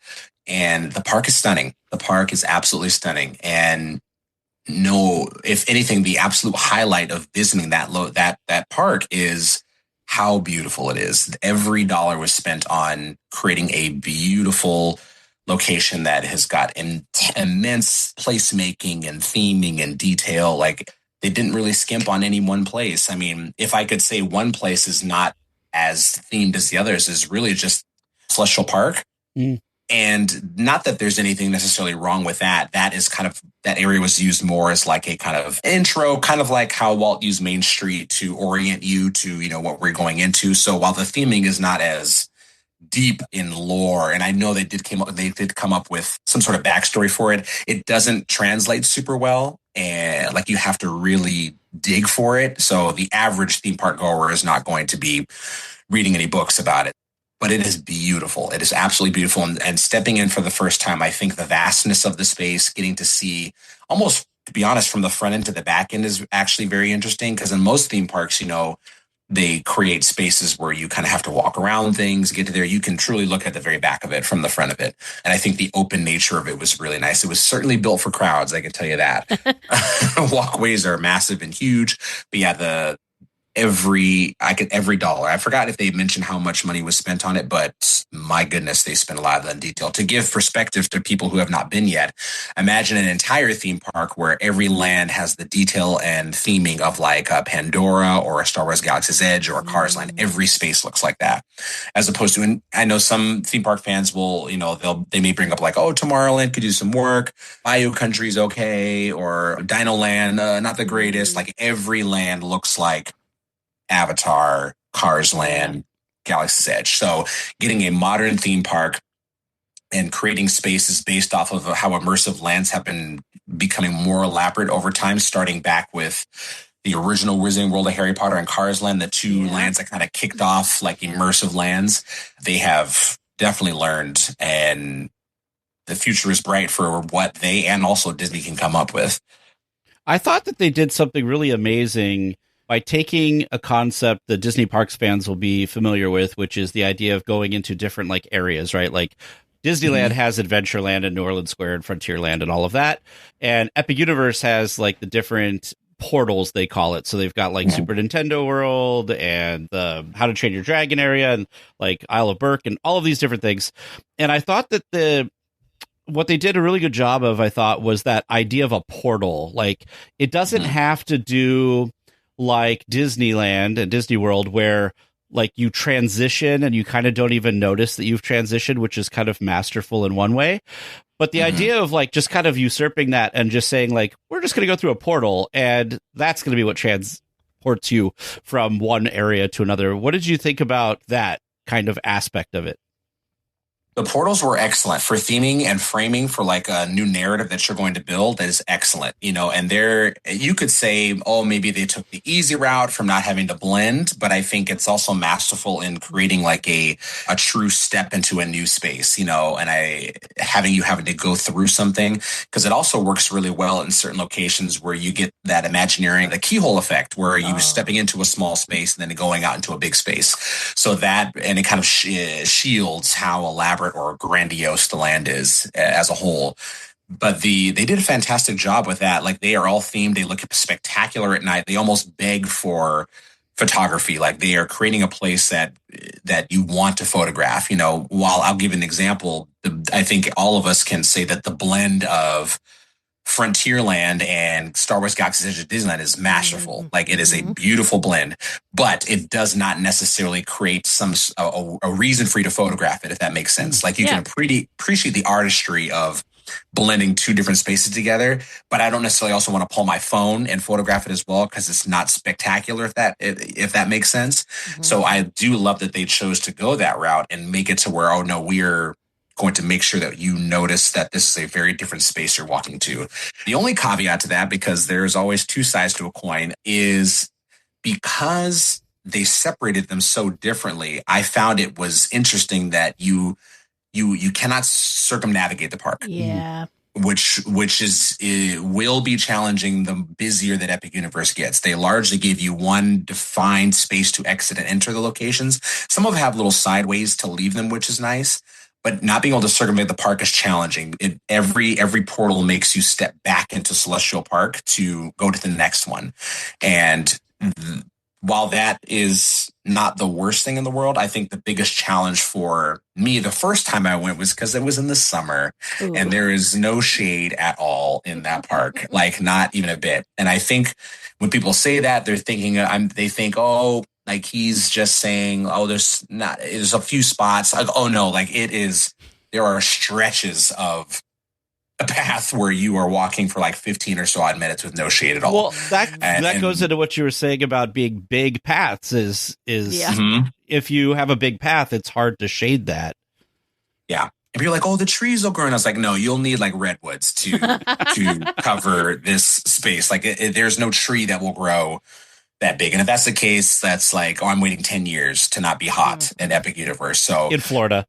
And the park is stunning. The park is absolutely stunning. And if anything, the absolute highlight of visiting that park is how beautiful it is. Every dollar was spent on creating a beautiful location that has got immense placemaking and theming and detail. Like they didn't really skimp on any one place. I mean, if I could say one place is not as themed as the others, is really just Celestial Park. Mm. And not that there's anything necessarily wrong with that. That is kind of, that area was used more as like a kind of intro, kind of like how Walt used Main Street to orient you to, what we're going into. So while the theming is not as deep in lore, and I know they did come up with some sort of backstory for it, it doesn't translate super well, and like you have to really dig for it. So the average theme park goer is not going to be reading any books about it, but it is beautiful. It is absolutely beautiful. And stepping in for the first time, I think the vastness of the space, getting to see almost, to be honest, from the front end to the back end is actually very interesting, because in most theme parks, they create spaces where you kind of have to walk around things, get to there. You can truly look at the very back of it from the front of it. And I think the open nature of it was really nice. It was certainly built for crowds, I can tell you that. Walkways are massive and huge. But yeah, every dollar. I forgot if they mentioned how much money was spent on it, but my goodness, they spent a lot of that in detail. To give perspective to people who have not been yet, imagine an entire theme park where every land has the detail and theming of like a Pandora or a Star Wars Galaxy's Edge or a Cars Land. Every space looks like that. As opposed to, and I know some theme park fans will, they may bring up like, oh, Tomorrowland could do some work. Bayou Country's okay. Or Dino Land, not the greatest. Like every land looks like Avatar, Cars Land, Galaxy's Edge. So getting a modern theme park and creating spaces based off of how immersive lands have been becoming more elaborate over time, starting back with the original Wizarding World of Harry Potter and Cars Land, the two lands that kind of kicked off like immersive lands, they have definitely learned, and the future is bright for what they and also Disney can come up with. I thought that they did something really amazing by taking a concept that Disney Parks fans will be familiar with, which is the idea of going into different like areas, right? Like Disneyland has Adventureland and New Orleans Square and Frontierland and all of that. And Epic Universe has like the different portals, they call it. So they've got like Super Nintendo World and the How to Train Your Dragon area and like Isle of Berk and all of these different things. And I thought that what they did a really good job of, I thought, was that idea of a portal. Like it doesn't have to do like Disneyland and Disney World, where like you transition and you kind of don't even notice that you've transitioned, which is kind of masterful in one way. But the idea of like just kind of usurping that and just saying like, we're just going to go through a portal and that's going to be what ports you from one area to another. What did you think about that kind of aspect of it? The portals were excellent for theming and framing for like a new narrative that you're going to build. That is excellent, and you could say, oh, maybe they took the easy route from not having to blend, but I think it's also masterful in creating like a true step into a new space, and having to go through something, because it also works really well in certain locations where you get that Imagineering, the keyhole effect, where you stepping into a small space and then going out into a big space. So that, and it kind of shields how elaborate or grandiose the land is as a whole. But they did a fantastic job with that. Like, they are all themed. They look spectacular at night. They almost beg for photography. Like, they are creating a place that you want to photograph. While I'll give an example, I think all of us can say that the blend of Frontierland and Star Wars Galaxy's Edge at Disneyland is masterful. Like, it is a beautiful blend, but it does not necessarily create a reason for you to photograph it, if that makes sense. Like, you can appreciate the artistry of blending two different spaces together, but I don't necessarily also want to pull my phone and photograph it as well, because it's not spectacular, if that makes sense. So I do love that they chose to go that route and make it to where, oh no, we're going to make sure that you notice that this is a very different space you're walking to. The only caveat to that, because there's always two sides to a coin, is because they separated them so differently. I found it was interesting that you cannot circumnavigate the park. Yeah. Which will be challenging the busier that Epic Universe gets. They largely give you one defined space to exit and enter the locations. Some of them have little sideways to leave them, which is nice. But not being able to circumvent the park is challenging. Every portal makes you step back into Celestial Park to go to the next one. And while that is not the worst thing in the world, I think the biggest challenge for me the first time I went was because it was in the summer. Ooh. And there is no shade at all in that park, like not even a bit. And I think when people say that, they're thinking, they think, oh, like he's just saying, oh, there's a few spots. Like, oh no, like there are stretches of a path where you are walking for like 15 or so odd minutes with no shade at all. Well, that goes into what you were saying about being big paths is if you have a big path, it's hard to shade that. Yeah. And you're like, oh, the trees will grow. And I was like, no, you'll need like redwoods to cover this space. Like there's no tree that will grow that big. And if that's the case, that's like, oh, I'm waiting 10 years to not be hot in Epic Universe. So in Florida.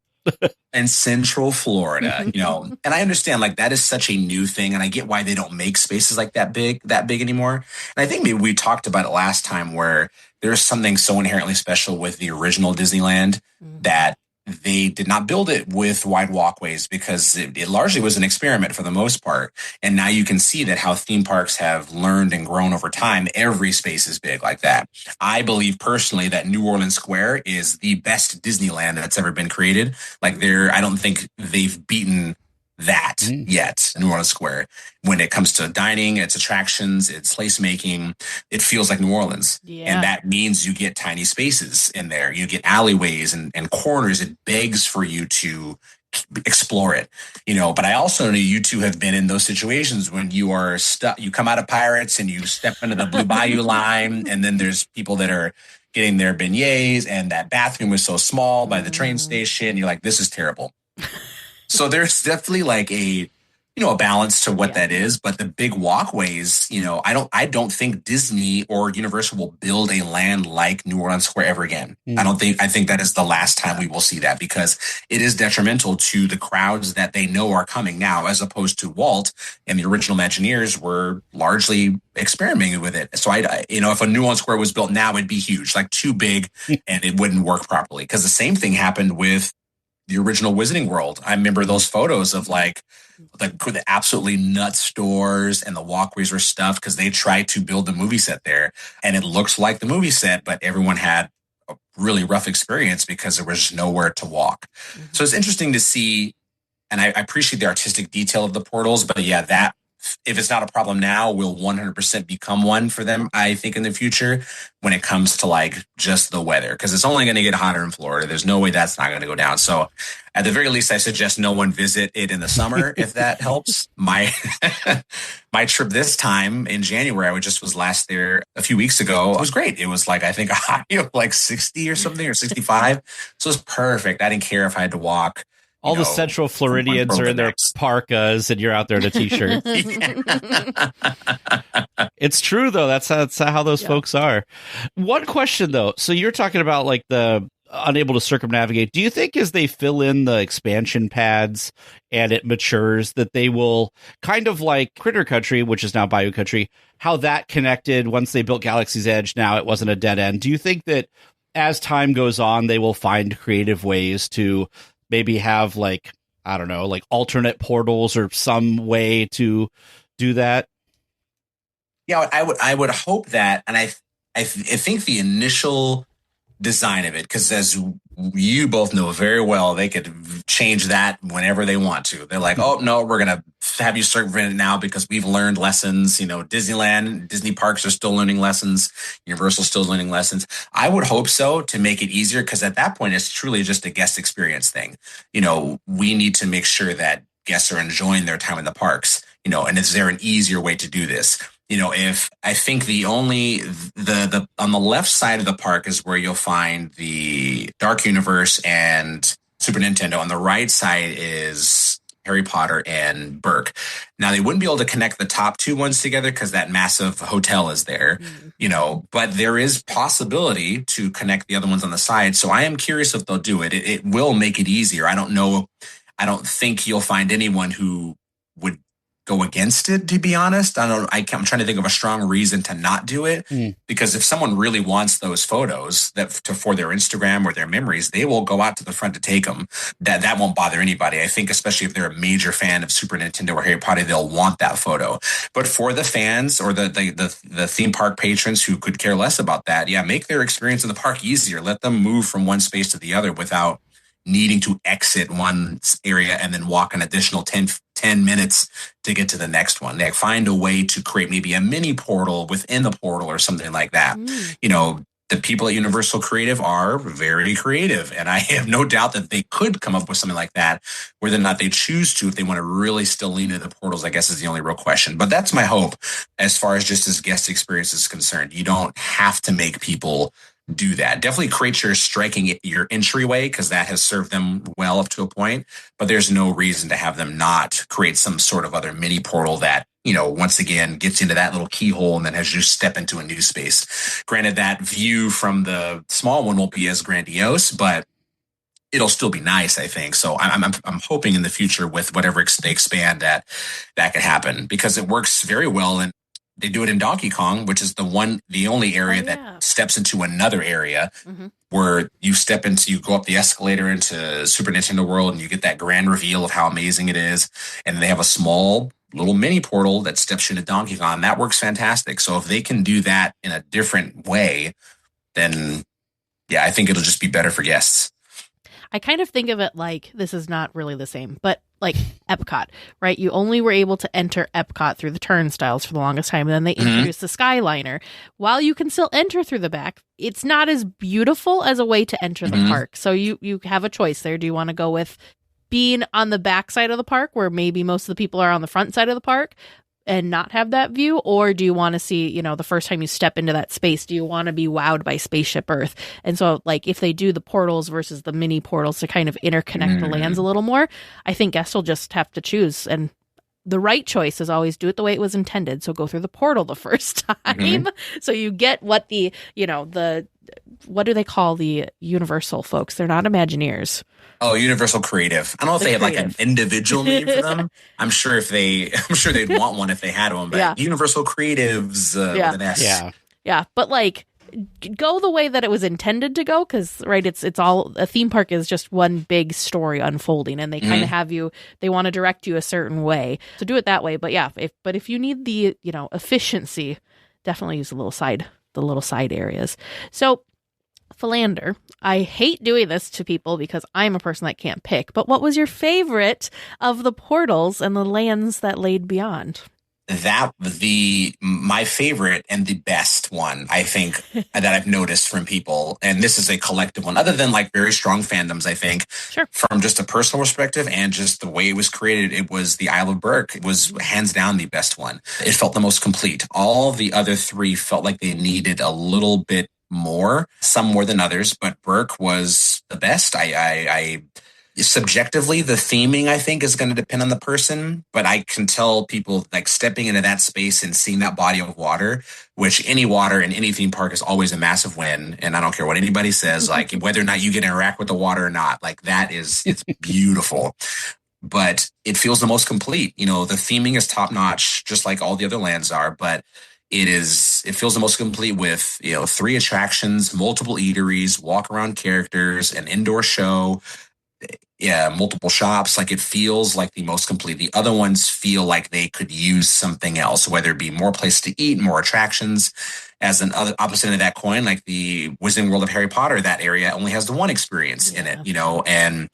In Central Florida, and I understand like that is such a new thing, and I get why they don't make spaces like that big anymore. And I think maybe we talked about it last time, where there's something so inherently special with the original Disneyland that they did not build it with wide walkways, because it largely was an experiment for the most part. And now you can see that how theme parks have learned and grown over time. Every space is big like that. I believe personally that New Orleans Square is the best Disneyland that's ever been created. Like I don't think they've beaten that yet, New Orleans Square. When it comes to dining, its attractions, its placemaking, it feels like New Orleans. Yeah. And that means you get tiny spaces in there. You get alleyways and corners. It begs for you to explore it, but I also know you two have been in those situations when you are stuck. You come out of Pirates and you step into the Blue Bayou line, and then there's people that are getting their beignets, and that bathroom is so small by the train station. And you're like, this is terrible. So there's definitely like a balance to what that is, but the big walkways, I don't think Disney or Universal will build a land like New Orleans Square ever again. I think that is the last time we will see that, because it is detrimental to the crowds that they know are coming now, as opposed to Walt and the original Imagineers were largely experimenting with it. So if a New Orleans Square was built now, it'd be huge, like too big, and it wouldn't work properly, because the same thing happened with the original Wizarding World. I remember those photos of like the absolutely nuts stores, and the walkways were stuffed because they tried to build the movie set there, and it looks like the movie set, but everyone had a really rough experience because there was nowhere to walk. So it's interesting to see, and I appreciate the artistic detail of the portals, but yeah, that if it's not a problem now, will 100% become one for them, I think, in the future when it comes to like just the weather, because it's only going to get hotter in Florida. There's no way that's not going to go down. So at the very least, I suggest no one visit it in the summer if that helps. My trip this time in January, I was last there a few weeks ago. It was great. It was like, I think a high of like 60 or something, or 65. So it was perfect. I didn't care if I had to walk. All the Central Floridians are in their parkas, and you're out there in a t-shirt. It's true, though. That's how those folks are. One question, though. So you're talking about like the unable to circumnavigate. Do you think as they fill in the expansion pads and it matures that they will kind of like Critter Country, which is now Bayou Country, how that connected once they built Galaxy's Edge? Now it wasn't a dead end. Do you think that as time goes on, they will find creative ways to maybe have like, I don't know, like alternate portals or some way to do that? Yeah, I would hope that. And I think the initial design of it, because as you both know very well, they could change that whenever they want to. They're like, oh no, we're going to have you circumvent it now because we've learned lessons. You know, Disneyland, Disney parks are still learning lessons. Universal's still learning lessons. I would hope so, to make it easier, because at that point, it's truly just a guest experience thing. You know, we need to make sure that guests are enjoying their time in the parks, you know, and is there an easier way to do this? You know, if I think the on the left side of the park is where you'll find the Dark Universe and Super Nintendo. On the right side is Harry Potter and Burke. Now, they wouldn't be able to connect the top two ones together because that massive hotel is there, you know, but there is possibility to connect the other ones on the side. So I am curious if they'll do it. It will make it easier. I don't know. I don't think you'll find anyone who would go against it, to be honest. I'm trying to think of a strong reason to not do it, because if someone really wants those photos for their Instagram or their memories, they will go out to the front to take them. That won't bother anybody. I think especially if they're a major fan of Super Nintendo or Harry Potter, they'll want that photo. But for the fans or the theme park patrons who could care less about that, yeah, make their experience in the park easier. Let them move from one space to the other without needing to exit one area and then walk an additional 10 minutes to get to the next one. They find a way to create maybe a mini portal within the portal or something like that. You know, the people at Universal Creative are very creative, and I have no doubt that they could come up with something like that. Whether or not they choose to, if they want to really still lean into the portals, I guess is the only real question. But that's my hope as far as just as guest experience is concerned. You don't have to make people do that. Definitely create your entryway, because that has served them well up to a point, but there's no reason to have them not create some sort of other mini portal that, you know, once again gets into that little keyhole and then has you step into a new space. Granted, that view from the small one won't be as grandiose, but it'll still be nice, I think. So I'm hoping in the future with whatever they expand that could happen, because it works very well. And they do it in Donkey Kong, which is the only area that steps into another area where you go up the escalator into Super Nintendo World and you get that grand reveal of how amazing it is. And they have a small little mini portal that steps you into Donkey Kong. That works fantastic. So if they can do that in a different way, then yeah, I think it'll just be better for guests. I kind of think of it like, this is not really the same, but like Epcot, right? You only were able to enter Epcot through the turnstiles for the longest time. And then they introduced the Skyliner. While you can still enter through the back, it's not as beautiful as a way to enter the park. So you have a choice there. Do you want to go with being on the back side of the park, where maybe most of the people are on the front side of the park, and not have that view? Or do you want to see, you know, the first time you step into that space, do you want to be wowed by Spaceship Earth? And so, like, if they do the portals versus the mini portals to kind of interconnect the lands a little more, I think guests will just have to choose. And the right choice is always do it the way it was intended. So go through the portal the first time. So you get what the, you know, what do they call the Universal folks? They're not Imagineers. Oh, Universal Creative. I don't know if they have like an individual name for them. I'm sure they'd want one if they had one, but Universal Creatives with an S. Yeah. But like, go the way that it was intended to go, because right, it's all, a theme park is just one big story unfolding, and they kind of have you, they want to direct you a certain way, so do it that way. But yeah, if you need the, you know, efficiency, definitely use the little side areas. So Philander, I hate doing this to people because I'm a person that can't pick, but what was your favorite of the portals and the lands that laid beyond? my favorite and the best one, I think, that I've noticed from people, and this is a collective one, other than like very strong fandoms, I think, from just a personal perspective and just the way it was created, it was the Isle of Berk. It was hands down the best one. It felt the most complete. All the other three felt like they needed a little bit more, some more than others, but Berk was the best. I subjectively, the theming, I think, is going to depend on the person, but I can tell people like stepping into that space and seeing that body of water, which any water in any theme park is always a massive win. And I don't care what anybody says, like whether or not you get to interact with the water or not, like it's beautiful. But it feels the most complete. You know, the theming is top notch, just like all the other lands are, but it feels the most complete with, 3 attractions, multiple eateries, walk around characters, an indoor show, multiple shops. Like it feels like the most complete. The other ones feel like they could use something else, whether it be more place to eat, more attractions. As an opposite end of that coin, like the Wizarding World of Harry Potter, that area only has the one experience in it, and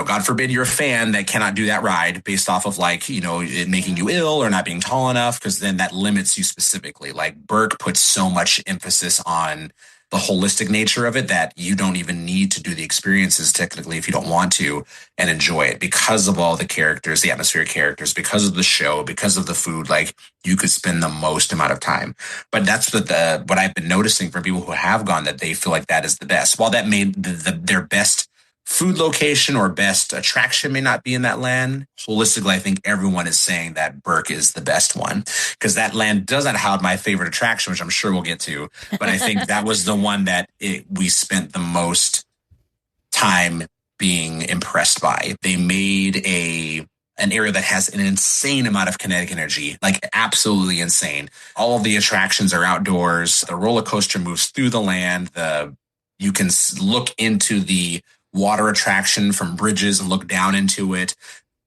God forbid you're a fan that cannot do that ride based off of like, it making you ill or not being tall enough, because then that limits you specifically. Like Berk puts so much emphasis on the holistic nature of it that you don't even need to do the experiences technically if you don't want to, and enjoy it because of all the characters, the atmospheric characters, because of the show, because of the food. Like you could spend the most amount of time. But that's what I've been noticing from people who have gone, that they feel like that is the best. While that made their best food location or best attraction may not be in that land, holistically, I think everyone is saying that Berk is the best one, because that land doesn't have my favorite attraction, which I'm sure we'll get to. But I think that was the one that we spent the most time being impressed by. They made an area that has an insane amount of kinetic energy, like absolutely insane. All of the attractions are outdoors. The roller coaster moves through the land. You can look into the water attraction from bridges and look down into it.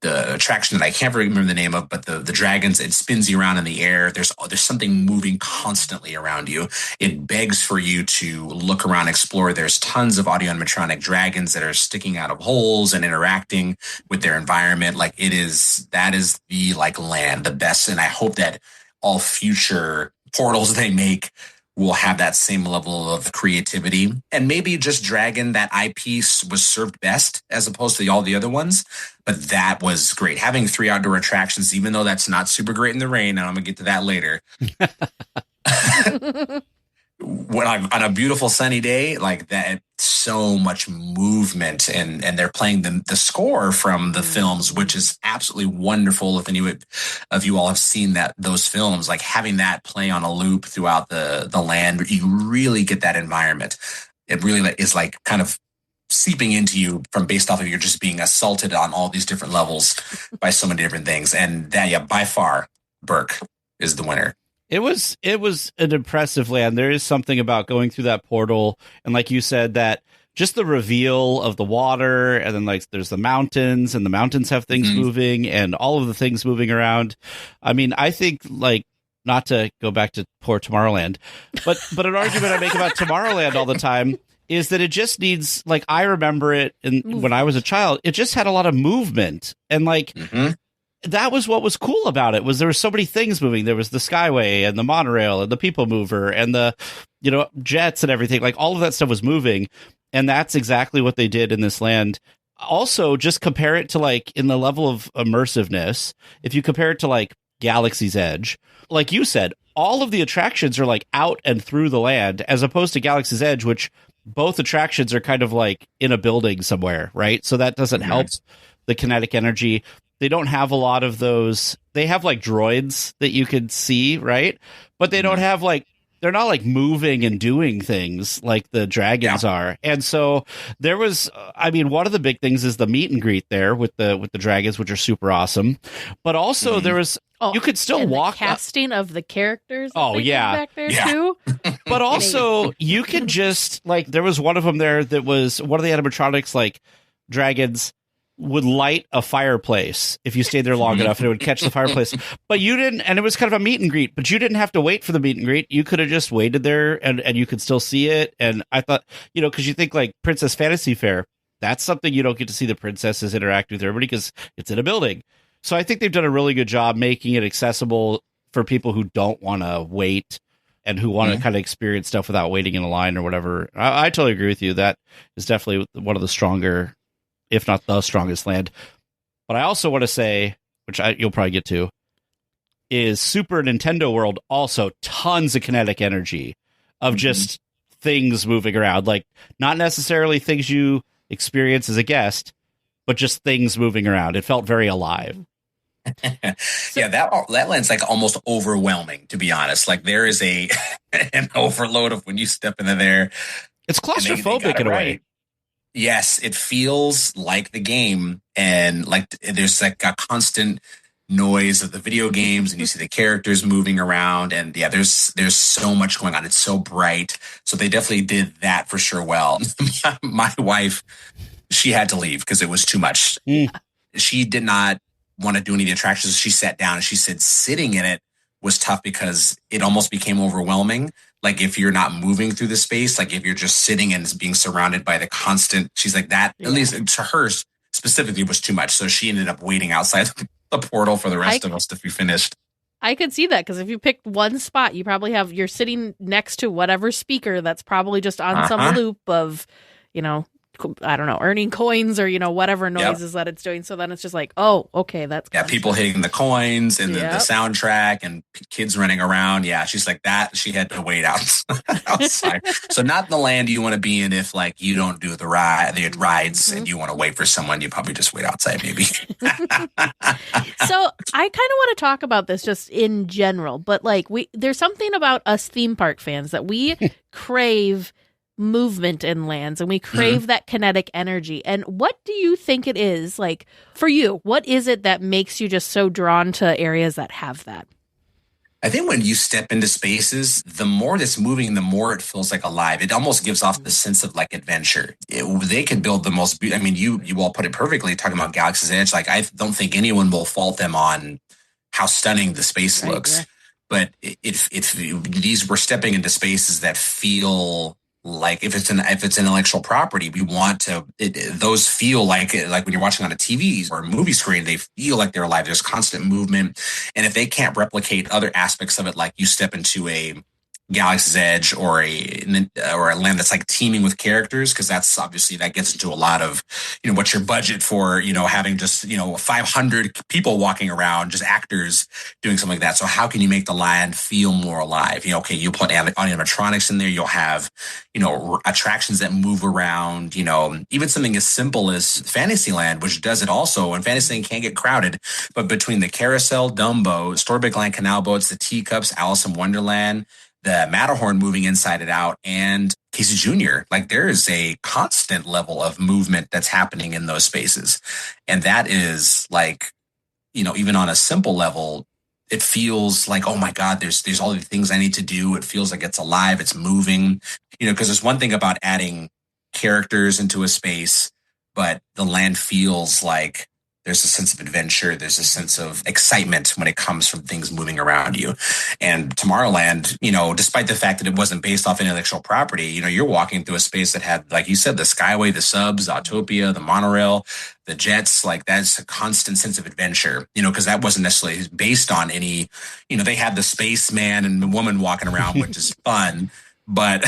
The attraction that I can't remember the name of, but the dragons, it spins you around in the air. There's something moving constantly around you. It begs for you to look around, explore. There's tons of audio animatronic dragons that are sticking out of holes and interacting with their environment. Like that is the like land, the best. And I hope that all future portals they make will have that same level of creativity, and maybe just Dragon, that IP was served best as opposed to all the other ones. But that was great. Having 3 outdoor attractions, even though that's not super great in the rain, and I'm gonna get to that later. On a beautiful sunny day like that, so much movement, and they're playing the score from the films, which is absolutely wonderful. If any of you all have seen those films, like having that play on a loop throughout the land, you really get that environment. It really is like kind of seeping into you based off of you're just being assaulted on all these different levels by so many different things. And that, by far, Berk is the winner. It was an impressive land. There is something about going through that portal, and like you said, that just the reveal of the water, and then like there's the mountains, and the mountains have things moving, and all of the things moving around. I mean, I think, like, not to go back to poor Tomorrowland, but an argument I make about Tomorrowland all the time is that it just needs, like, I remember it when I was a child, it just had a lot of movement, and like. That was what was cool about it, was there were so many things moving. There was the Skyway and the monorail and the People Mover and the, jets and everything. Like all of that stuff was moving. And that's exactly what they did in this land. Also, just compare it to like in the level of immersiveness. If you compare it to like Galaxy's Edge, like you said, all of the attractions are like out and through the land, as opposed to Galaxy's Edge, which both attractions are kind of like in a building somewhere. Right. So that doesn't help the kinetic energy. They don't have a lot of those. They have like droids that you could see, right? But they don't have like, they're not like moving and doing things like the dragons are. And so there was, one of the big things is the meet and greet there with the dragons, which are super awesome. But also there was, you could still walk. The casting of the characters. Back there too. But also you could just like, there was one of them there that was one of the animatronics, like dragons would light a fireplace if you stayed there long enough, and it would catch the fireplace. But you didn't, and it was kind of a meet and greet, but you didn't have to wait for the meet and greet. You could have just waited there and you could still see it. And I thought, because you think like Princess Fantasy Fair, that's something you don't get to see the princesses interact with everybody because it's in a building. So I think they've done a really good job making it accessible for people who don't want to wait and who want to kind of experience stuff without waiting in a line or whatever. I totally agree with you. That is definitely one of the stronger, if not the strongest land. But I also want to say, which you'll probably get to, is Super Nintendo World also tons of kinetic energy of just things moving around. Like, not necessarily things you experience as a guest, but just things moving around. It felt very alive. Yeah, that land's like almost overwhelming, to be honest. Like, there is an overload of when you step into there. It's claustrophobic in a way. Yes, it feels like the game, and like there's like a constant noise of the video games, and you see the characters moving around, and yeah, there's so much going on. It's so bright, so they definitely did that for sure well. My wife, she had to leave because it was too much. She did not want to do any of the attractions. She sat down and she said sitting in it was tough because it almost became overwhelming. Like, if you're not moving through the space, like if you're just sitting and being surrounded by the constant, she's like that, at least to her specifically, was too much. So she ended up waiting outside the portal for the rest of us to be finished. I could see that, because if you picked one spot, you probably you're sitting next to whatever speaker that's probably just on some loop of, I don't know, earning coins or, whatever noises that it's doing. So then it's just like, oh, okay, that's people hitting the coins and the soundtrack and kids running around. Yeah, she's like that. She had to wait outside. So not the land you want to be in if, like, you don't do the rides and you want to wait for someone. You probably just wait outside, maybe. So I kind of want to talk about this just in general, but like there's something about us theme park fans that we crave movement in lands, and we crave that kinetic energy. And what do you think it is, like, for you? What is it that makes you just so drawn to areas that have that? I think when you step into spaces, the more that's moving, the more it feels like alive. It almost gives off the sense of like adventure. They could build the most. I mean, you all put it perfectly talking about Galaxy's Edge. Like, I don't think anyone will fault them on how stunning the space looks. But we're stepping into spaces that feel like, if it's intellectual property, we want to. Those feel like when you're watching on a TV or a movie screen, they feel like they're alive. There's constant movement, and if they can't replicate other aspects of it, like you step into a Galaxy's Edge or a land that's like teeming with characters, because that's obviously that gets into a lot of what's your budget for having just 500 people walking around, just actors doing something like that. So how can you make the land feel more alive? Okay, you put animatronics in there, you'll have attractions that move around, even something as simple as Fantasyland, which does it also, and Fantasyland can't get crowded, but between the carousel, Dumbo, Storybook Land canal boats, the teacups, Alice in Wonderland, the Matterhorn moving inside and out, and Casey Jr., like, there is a constant level of movement that's happening in those spaces. And that is like, even on a simple level, it feels like, oh my God, there's all the things I need to do. It feels like it's alive, it's moving, because there's one thing about adding characters into a space, but the land feels like there's a sense of adventure. There's a sense of excitement when it comes from things moving around you. And Tomorrowland, despite the fact that it wasn't based off intellectual property, you're walking through a space that had, like you said, the Skyway, the subs, Autopia, the monorail, the jets. Like, that's a constant sense of adventure, because that wasn't necessarily based on any, they had the spaceman and the woman walking around, which is fun. But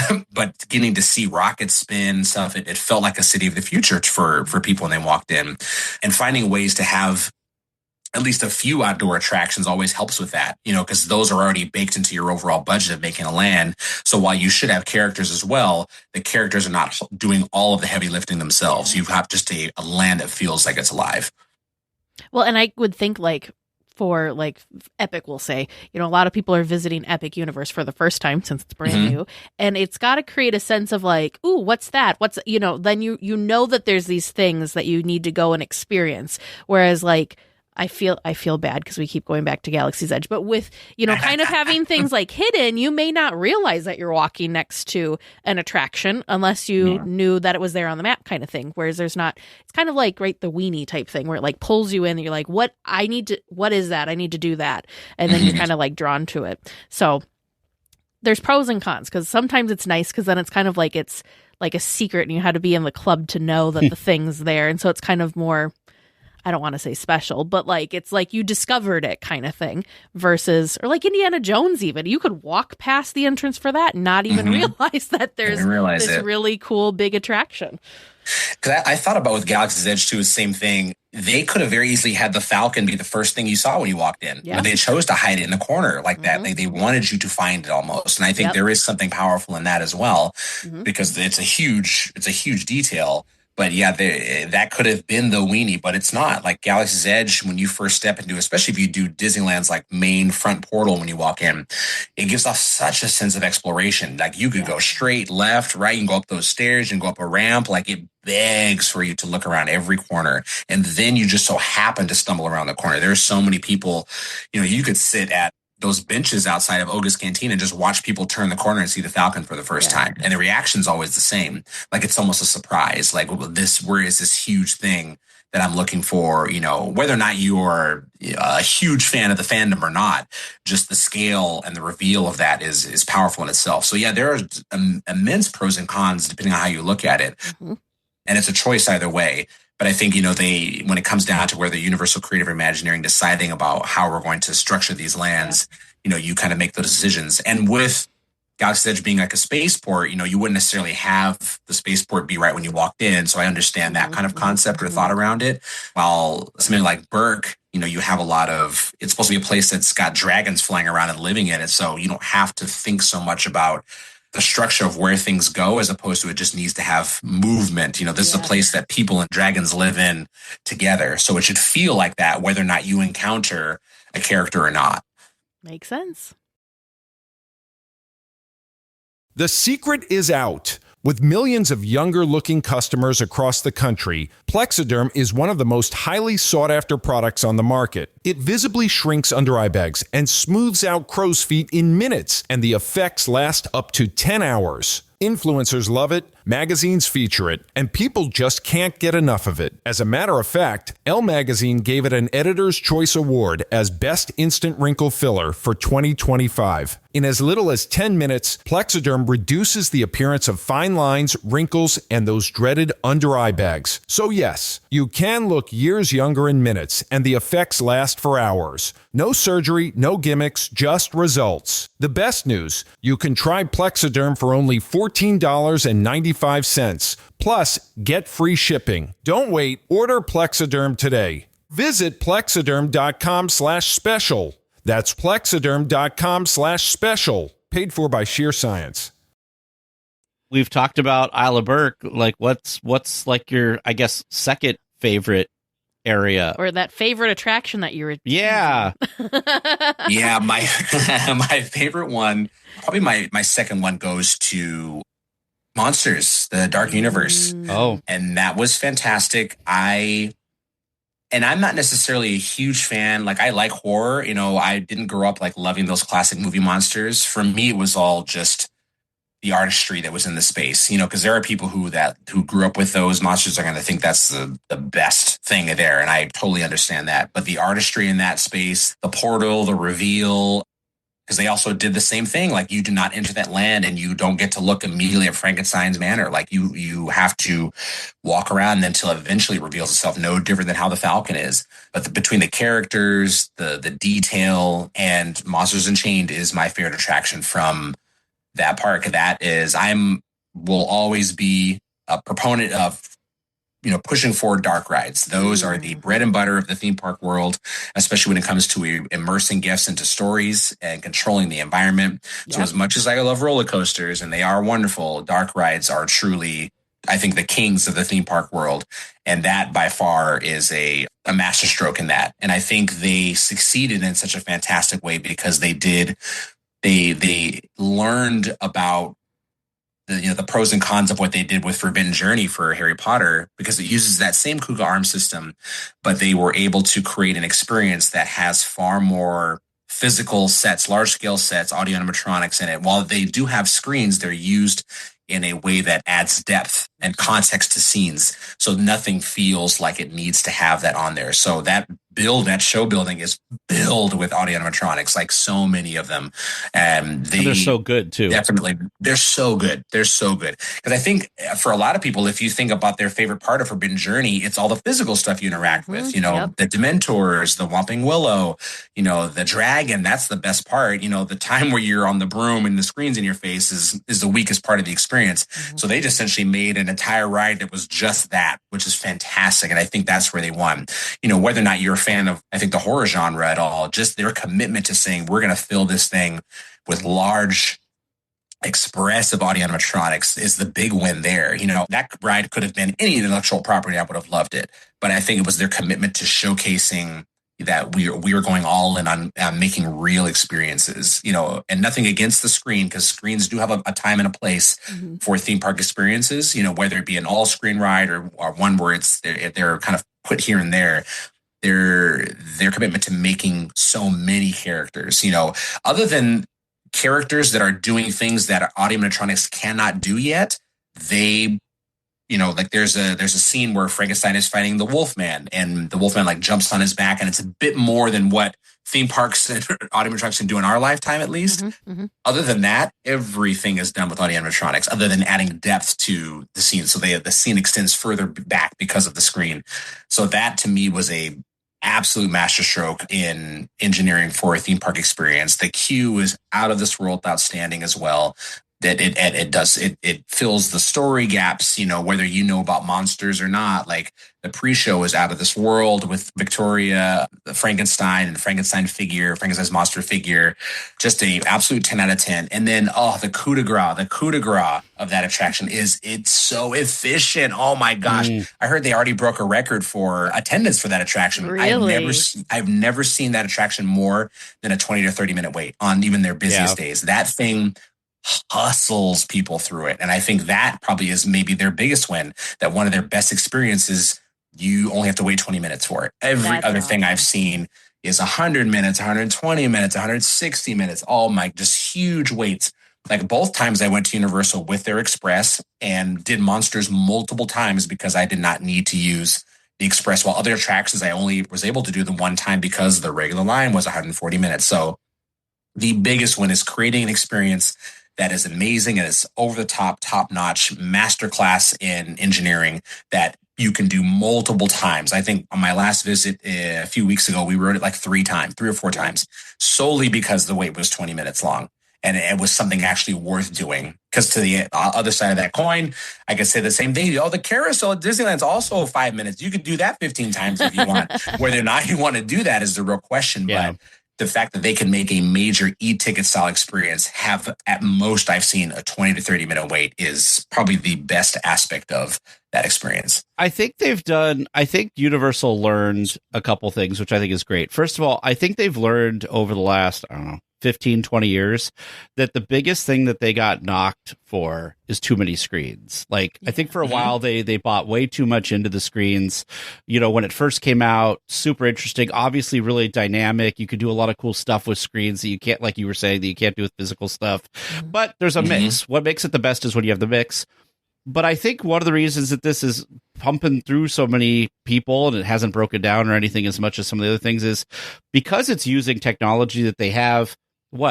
getting to see rockets spin and stuff, it felt like a city of the future for people when they walked in. And finding ways to have at least a few outdoor attractions always helps with that, because those are already baked into your overall budget of making a land. So while you should have characters as well, the characters are not doing all of the heavy lifting themselves. You have just a land that feels like it's alive. Well, and I would think, like, for like Epic, we'll say, a lot of people are visiting Epic Universe for the first time since it's brand new, and it's got to create a sense of like, ooh, what's that? What's, then you know that there's these things that you need to go and experience. Whereas, like, I feel bad because we keep going back to Galaxy's Edge, but with, kind of having things like hidden, you may not realize that you're walking next to an attraction unless you knew that it was there on the map, kind of thing. Whereas there's not, it's kind of like, the weenie type thing where it like pulls you in and you're like, what is that? I need to do that. And then you're kind of like drawn to it. So there's pros and cons, because sometimes it's nice because then it's kind of like, it's like a secret and you had to be in the club to know that the thing's there. And so it's kind of more, I don't want to say special, but like it's like you discovered it kind of thing versus, or like Indiana Jones even. You could walk past the entrance for that and not even realize that there's this really cool big attraction. Because I thought about with Galaxy's Edge too, the same thing. They could have very easily had the Falcon be the first thing you saw when you walked in, but they chose to hide it in the corner like that. They wanted you to find it almost, and I think there is something powerful in that as well, because it's a huge detail. But yeah, that could have been the weenie, but it's not. Like Galaxy's Edge, when you first step into, especially if you do Disneyland's like main front portal when you walk in, it gives off such a sense of exploration. Like you could go straight, left, right, you can go up those stairs, you can go up a ramp. Like it begs for you to look around every corner. And then you just so happen to stumble around the corner. There's so many people, you could sit at those benches outside of Oga's Canteen and just watch people turn the corner and see the Falcon for the first time. And the reaction's always the same. Like it's almost a surprise. Like where is this huge thing that I'm looking for? Whether or not you're a huge fan of the fandom or not, just the scale and the reveal of that is powerful in itself. So yeah, there are immense pros and cons depending on how you look at it. And it's a choice either way. But I think, when it comes down to where the Universal Creative Imagineering deciding about how we're going to structure these lands, you kind of make those decisions. And with Galaxy's Edge being like a spaceport, you wouldn't necessarily have the spaceport be right when you walked in. So I understand that kind of concept or thought around it. While something like Burke, you have it's supposed to be a place that's got dragons flying around and living in it. So you don't have to think so much about the structure of where things go, as opposed to it just needs to have movement. This is a place that people and dragons live in together. So it should feel like that, whether or not you encounter a character or not. Makes sense. The secret is out. With millions of younger-looking customers across the country, Plexiderm is one of the most highly sought-after products on the market. It visibly shrinks under eye bags and smooths out crow's feet in minutes, and the effects last up to 10 hours. Influencers love it, magazines feature it, and people just can't get enough of it. As a matter of fact, Elle Magazine gave it an Editor's Choice Award as Best Instant Wrinkle Filler for 2025. In as little as 10 minutes, Plexiderm reduces the appearance of fine lines, wrinkles, and those dreaded under-eye bags. So yes, you can look years younger in minutes, and the effects last for hours. No surgery, no gimmicks, just results. The best news, you can try Plexiderm for only $14.95. Plus, get free shipping. Don't wait. Order Plexiderm today. Visit plexiderm.com/special. That's plexiderm.com/special. Paid for by Sheer Science. We've talked about Isle of Burke. Like, what's like your, I guess, second favorite area, or that favorite attraction that you were? Yeah, yeah. My favorite one, probably my second one, goes to Monsters, the Dark Universe. Oh, and that was fantastic. I'm not necessarily a huge fan. Like, I like horror. I didn't grow up like loving those classic movie monsters. For me, it was all just the artistry that was in the space, because there are people who grew up with those monsters are going to think that's the best thing there. And I totally understand that. But the artistry in that space, the portal, the reveal, because they also did the same thing. Like, you do not enter that land and you don't get to look immediately at Frankenstein's manor. Like, you have to walk around until it eventually reveals itself, no different than how the Falcon is. But between the characters, the detail, and Monsters Unchained is my favorite attraction from that park. Will always be a proponent of, pushing forward dark rides. Those are the bread and butter of the theme park world, especially when it comes to immersing guests into stories and controlling the environment. Yep. So as much as I love roller coasters, and they are wonderful, dark rides are truly, I think, the kings of the theme park world. And that by far is a masterstroke in that. And I think they succeeded in such a fantastic way because they learned about the pros and cons of what they did with Forbidden Journey for Harry Potter, because it uses that same Kuga arm system, but they were able to create an experience that has far more physical sets, large scale sets, audio animatronics in it. While they do have screens, they're used in a way that adds depth and context to scenes. So nothing feels like it needs to have that on there. So that that show building is built with audio animatronics, like so many of them. And they're so good too. Definitely. They're so good. They're so good. Because I think for a lot of people, if you think about their favorite part of Forbidden Journey, it's all the physical stuff you interact with, you know, the Dementors, the Whomping Willow, you know, the dragon. That's the best part. You know, the time where you're on the broom and the screens in your face is the weakest part of the experience. So they just essentially made an entire ride that was just that, which is fantastic. And I think that's where they won. You know, whether or not you're a fan of, I think, the horror genre at all, just their commitment to saying, we're going to fill this thing with large, expressive audio animatronics is the big win there. You know, that ride could have been any intellectual property. I would have loved it. But I think it was their commitment to showcasing that we are going all in on making real experiences, you know, and nothing against the screen, because screens do have a time and a place for theme park experiences, you know, whether it be an all screen ride or one where they're kind of put here and there. Their commitment to making so many characters, you know, other than characters that are doing things that audio animatronics cannot do yet, they, you know, like there's a scene where Frankenstein is fighting the Wolfman, and the Wolfman like jumps on his back, and it's a bit more than what theme parks and audio animatronics can do in our lifetime, at least. Other than that, everything is done with audio animatronics, other than adding depth to the scene. So the scene extends further back because of the screen. So that to me was a absolute masterstroke in engineering for a theme park experience. The queue is out of this world, outstanding as well. That it fills the story gaps, you know, whether you know about monsters or not. Like the pre-show is out of this world with Victoria, the Frankenstein's monster figure, just a absolute 10 out of 10. And then, the coup de grace of that attraction it's so efficient. Oh my gosh. I heard they already broke a record for attendance for that attraction. Really? I've never seen that attraction more than a 20 to 30 minute wait on even their busiest days. That thing hustles people through it. And I think that probably is maybe their biggest win, that one of their best experiences, you only have to wait 20 minutes for it. Every other thing I've seen is 100 minutes, 120 minutes, 160 minutes, all my just huge waits. Like both times I went to Universal with their Express and did Monsters multiple times because I did not need to use the Express, while other attractions I only was able to do them one time because the regular line was 140 minutes. So the biggest win is creating an experience that is amazing and is over the top-notch masterclass in engineering that you can do multiple times. I think on my last visit a few weeks ago, we rode it like 3 or 4 times, solely because the wait was 20 minutes long. And it was something actually worth doing. Because to the other side of that coin, I could say the same thing. Oh, the carousel at Disneyland's also 5 minutes. You could do that 15 times if you want. Whether or not you want to do that is the real question. Yeah. But the fact that they can make a major e-ticket style experience have, at most I've seen, a 20 to 30 minute wait is probably the best aspect of that experience. I think Universal learned a couple things, which I think is great. First of all, I think they've learned over the last, 15, 20 years that the biggest thing that they got knocked for is too many screens. Like, I think for a while they bought way too much into the screens. You know, when it first came out, super interesting, obviously really dynamic. You could do a lot of cool stuff with screens that you can't, like you were saying, that you can't do with physical stuff. But there's a mix. What makes it the best is when you have the mix. But I think one of the reasons that this is pumping through so many people and it hasn't broken down or anything as much as some of the other things is because it's using technology that they have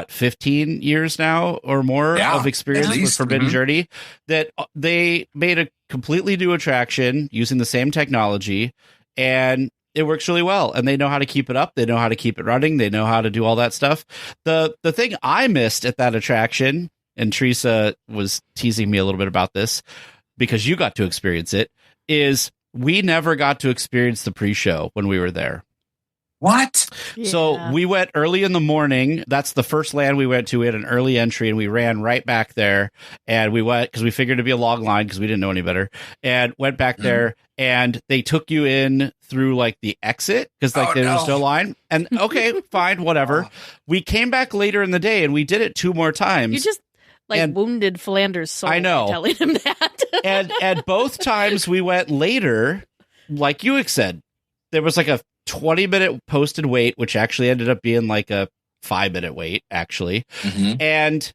15 years now or more of experience with Forbidden Journey, that they made a completely new attraction using the same technology, and it works really well, and they know how to keep it up. They know how to keep it running. They know how to do all that stuff. The thing I missed at that attraction, and Teresa was teasing me a little bit about this because you got to experience it, is we never got to experience the pre-show when we were there. What? Yeah. So we went early in the morning. That's the first land we went to. We had an early entry, and we ran right back there. And we went because we figured it'd be a long line because we didn't know any better. And went back there, and they took you in through like the exit because there was no line. And okay, fine, whatever. We came back later in the day, and we did it 2 more times. You just wounded Philander's soul. I know, telling him that. and both times we went later, like you said, there was like a 20-minute posted wait, which actually ended up being like a 5-minute wait, actually. And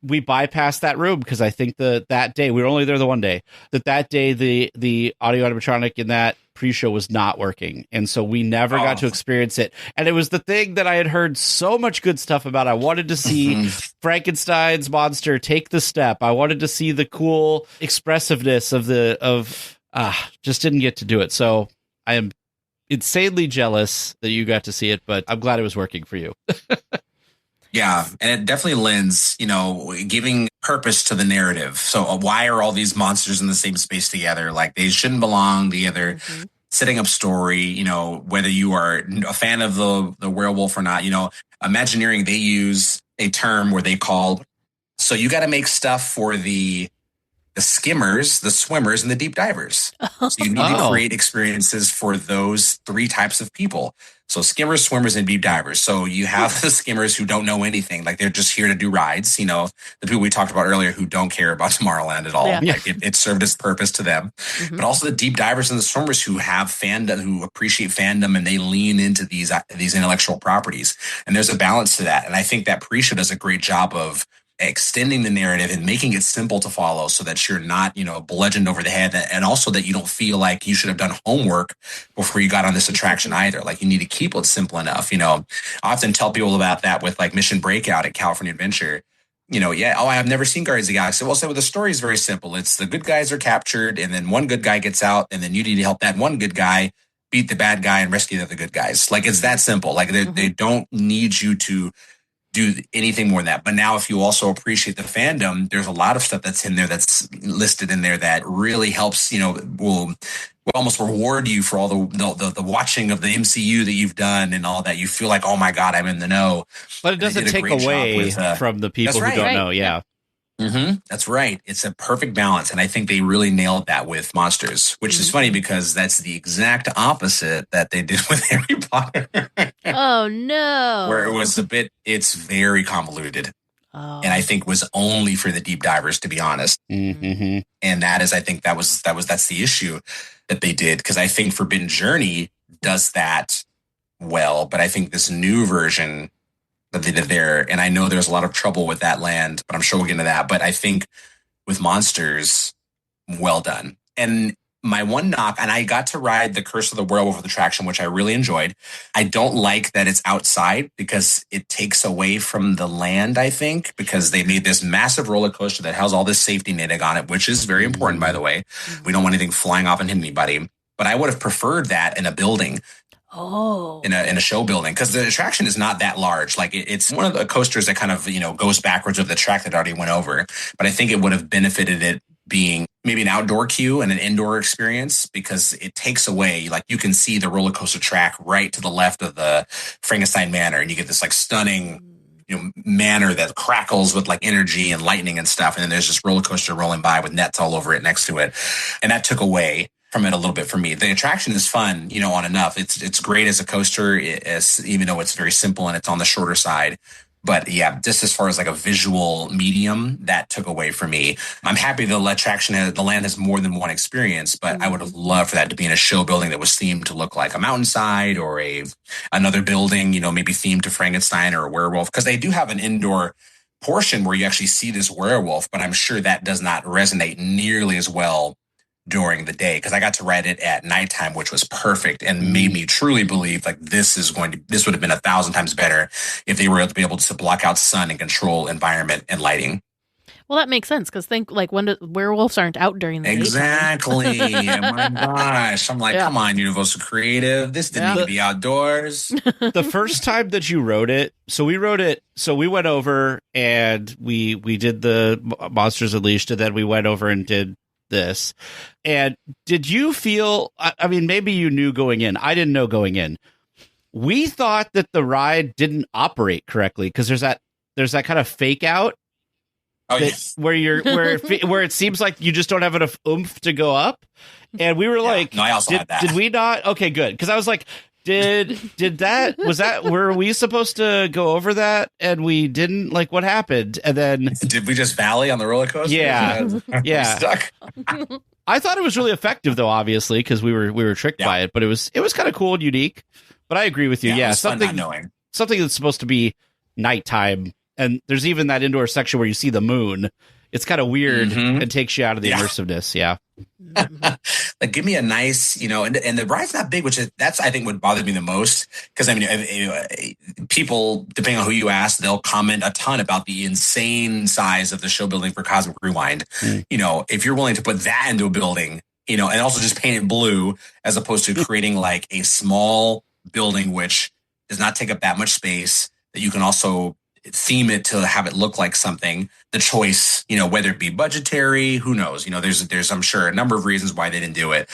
we bypassed that room because I think that day, we were only there the one day, that day the audio animatronic in that pre-show was not working, and so we never got to experience it. And it was the thing that I had heard so much good stuff about. I wanted to see Frankenstein's monster take the step. I wanted to see the cool expressiveness of just didn't get to do it. So I am insanely jealous that you got to see it, but I'm glad it was working for you. Yeah, and it definitely lends, giving purpose to the narrative. So why are all these monsters in the same space together? Like, they shouldn't belong together. Setting up story, whether you are a fan of the werewolf or not, Imagineering, they use a term where they call, so you got to make stuff for the skimmers, the swimmers, and the deep divers. So you need to create experiences for those three types of people. So skimmers, swimmers, and deep divers. So you have the skimmers who don't know anything. Like, they're just here to do rides. The people we talked about earlier who don't care about Tomorrowland at all. Yeah. Like, it served its purpose to them. But also the deep divers and the swimmers who have fandom, who appreciate fandom, and they lean into these intellectual properties. And there's a balance to that. And I think that pre-show does a great job of extending the narrative and making it simple to follow so that you're not, bludgeoned over the head, and also that you don't feel like you should have done homework before you got on this attraction either. Like, you need to keep it simple enough. I often tell people about that with like Mission Breakout at California Adventure. I've never seen Guardians of the Galaxy. Well, the story is very simple. It's the good guys are captured, and then one good guy gets out, and then you need to help that one good guy beat the bad guy and rescue the other good guys. Like, it's that simple. Like, they don't need you to do anything more than that. But now, if you also appreciate the fandom, there's a lot of stuff that's in there, that's listed in there, that really helps, will almost reward you for all the watching of the MCU that you've done and all that. You feel like, oh my God, I'm in the know. But it doesn't take away from the people who don't know. Yeah. That's right. It's a perfect balance. And I think they really nailed that with Monsters, which is funny because that's the exact opposite that they did with Harry Potter. Oh, no. Where it's very convoluted. Oh. And I think was only for the deep divers, to be honest. And that is, I think that's the issue that they did. Because I think Forbidden Journey does that well. But I think this new version that they did there, and I know there's a lot of trouble with that land, but I'm sure we'll get into that. But I think with Monsters, well done. And my one knock, and I got to ride the Curse of the Werewolf attraction, which I really enjoyed. I don't like that it's outside because it takes away from the land, I think, because they made this massive roller coaster that has all this safety netting on it, which is very important, by the way. We don't want anything flying off and hitting anybody. But I would have preferred that in a building. In a show building, because the attraction is not that large. Like, it's one of the coasters that kind of, goes backwards of the track that already went over. But I think it would have benefited it being maybe an outdoor queue and an indoor experience, because it takes away, like, you can see the roller coaster track right to the left of the Frankenstein Manor, and you get this like stunning manor that crackles with like energy and lightning and stuff. And then there's this roller coaster rolling by with nets all over it next to it. And that took away from it a little bit for me. The attraction is fun, on enough. It's great as a coaster, even though it's very simple and it's on the shorter side. But yeah, just as far as like a visual medium, that took away from me. I'm happy the attraction the land has more than one experience, but I would have loved for that to be in a show building that was themed to look like a mountainside or another building, maybe themed to Frankenstein or a werewolf, because they do have an indoor portion where you actually see this werewolf, but I'm sure that does not resonate nearly as well during the day, because I got to ride it at nighttime, which was perfect and made me truly believe like this would have been 1,000 times better if they were to be able to block out sun and control environment and lighting. Well, that makes sense, because think like when werewolves aren't out during the day. Exactly. My gosh. I'm like, come on, Universal Creative. This didn't need to be outdoors. The first time that you rode it, so we went over and we did the Monsters Unleashed, and then we went over and did this. And did you feel, I mean, maybe you knew going in, I didn't know going in, we thought that the ride didn't operate correctly because there's that kind of fake out where it seems like you just don't have enough oomph to go up, and we were like, no, I also had that. Did we not? Okay, good, because I was like, were we supposed to go over that and we didn't? Like, what happened? And then did we just valley on the roller coaster? Yeah. Stuck. I thought it was really effective though, obviously, because we were tricked by it, but it was kind of cool and unique. But I agree with you. Yeah, something that's supposed to be nighttime, and there's even that indoor section where you see the moon. It's kind of weird and takes you out of the immersiveness. Yeah. Like, give me a nice, and the ride's not big, that's I think what bothered me the most. Because I mean, people, depending on who you ask, they'll comment a ton about the insane size of the show building for Cosmic Rewind. If you're willing to put that into a building, and also just paint it blue, as opposed to creating like a small building which does not take up that much space, that you can also theme it to have it look like something. The choice, whether it be budgetary, who knows? There's I'm sure a number of reasons why they didn't do it,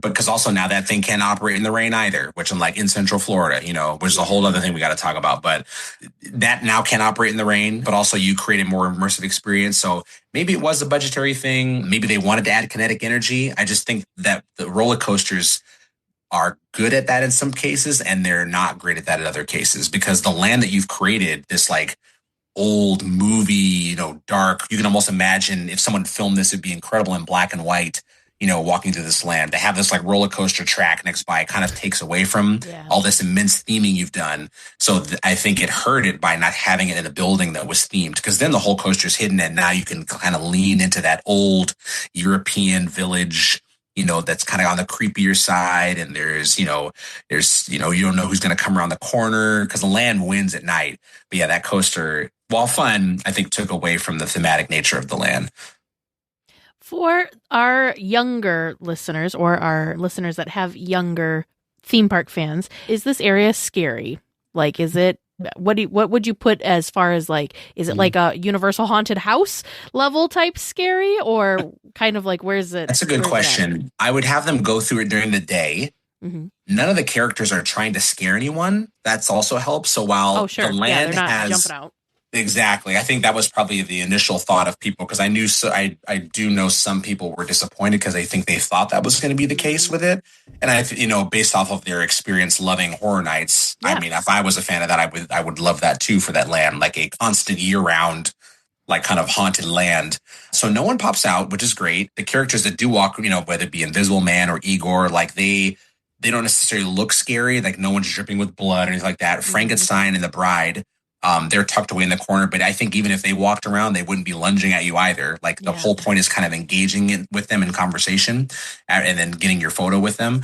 because also now that thing can't operate in the rain either, which I'm like in Central Florida, which is a whole other thing we got to talk about. But that now can't operate in the rain, but also you create a more immersive experience. So maybe it was a budgetary thing. Maybe they wanted to add kinetic energy. I just think that the roller coasters are good at that in some cases, and they're not great at that in other cases, because the land that you've created, this like old movie, dark, you can almost imagine if someone filmed this, it'd be incredible in black and white, walking through this land. To have this like roller coaster track next by, it kind of takes away from all this immense theming you've done. So I think it hurt it by not having it in a building that was themed, because then the whole coaster's hidden, and now you can kind of lean into that old European village, that's kind of on the creepier side. And there's you don't know who's going to come around the corner, because the land wins at night. But yeah, that coaster, while fun, I think took away from the thematic nature of the land. For our younger listeners, or our listeners that have younger theme park fans, is this area scary? Like, is it, what would you put as far as like, is it like a Universal Haunted House level type scary, or kind of like, where's it? That's a good question. I would have them go through it during the day. None of the characters are trying to scare anyone. That's also helps. So while the land they're not has jumping out. Exactly. I think that was probably the initial thought of people, because I do know some people were disappointed because they thought that was going to be the case with it. And based off of their experience loving Horror Nights, I mean, if I was a fan of that, I would love that too, for that land, like a constant year round, like kind of haunted land. So no one pops out, which is great. The characters that do walk, whether it be Invisible Man or Igor, like they don't necessarily look scary. Like no one's dripping with blood or anything like that. Frankenstein and the Bride, they're tucked away in the corner, but I think even if they walked around, they wouldn't be lunging at you either. Like the whole point is kind of engaging with them in conversation and then getting your photo with them.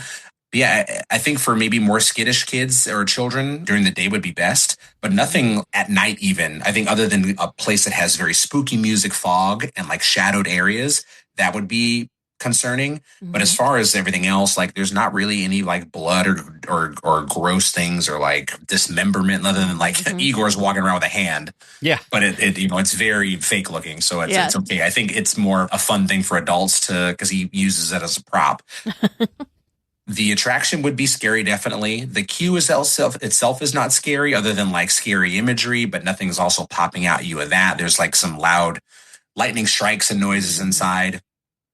But yeah, I think for maybe more skittish kids or children, during the day would be best, but nothing at night even. I think other than a place that has very spooky music, fog, and like shadowed areas, that would be concerning. But as far as everything else, like there's not really any like blood or gross things or like dismemberment, other than like Igor's walking around with a hand. Yeah, but it it's very fake looking, so it's okay. I think it's more a fun thing for adults because he uses it as a prop. The attraction would be scary, definitely. The queue itself is not scary, other than like scary imagery, but nothing's also popping out at you of that. There's like some loud lightning strikes and noises inside.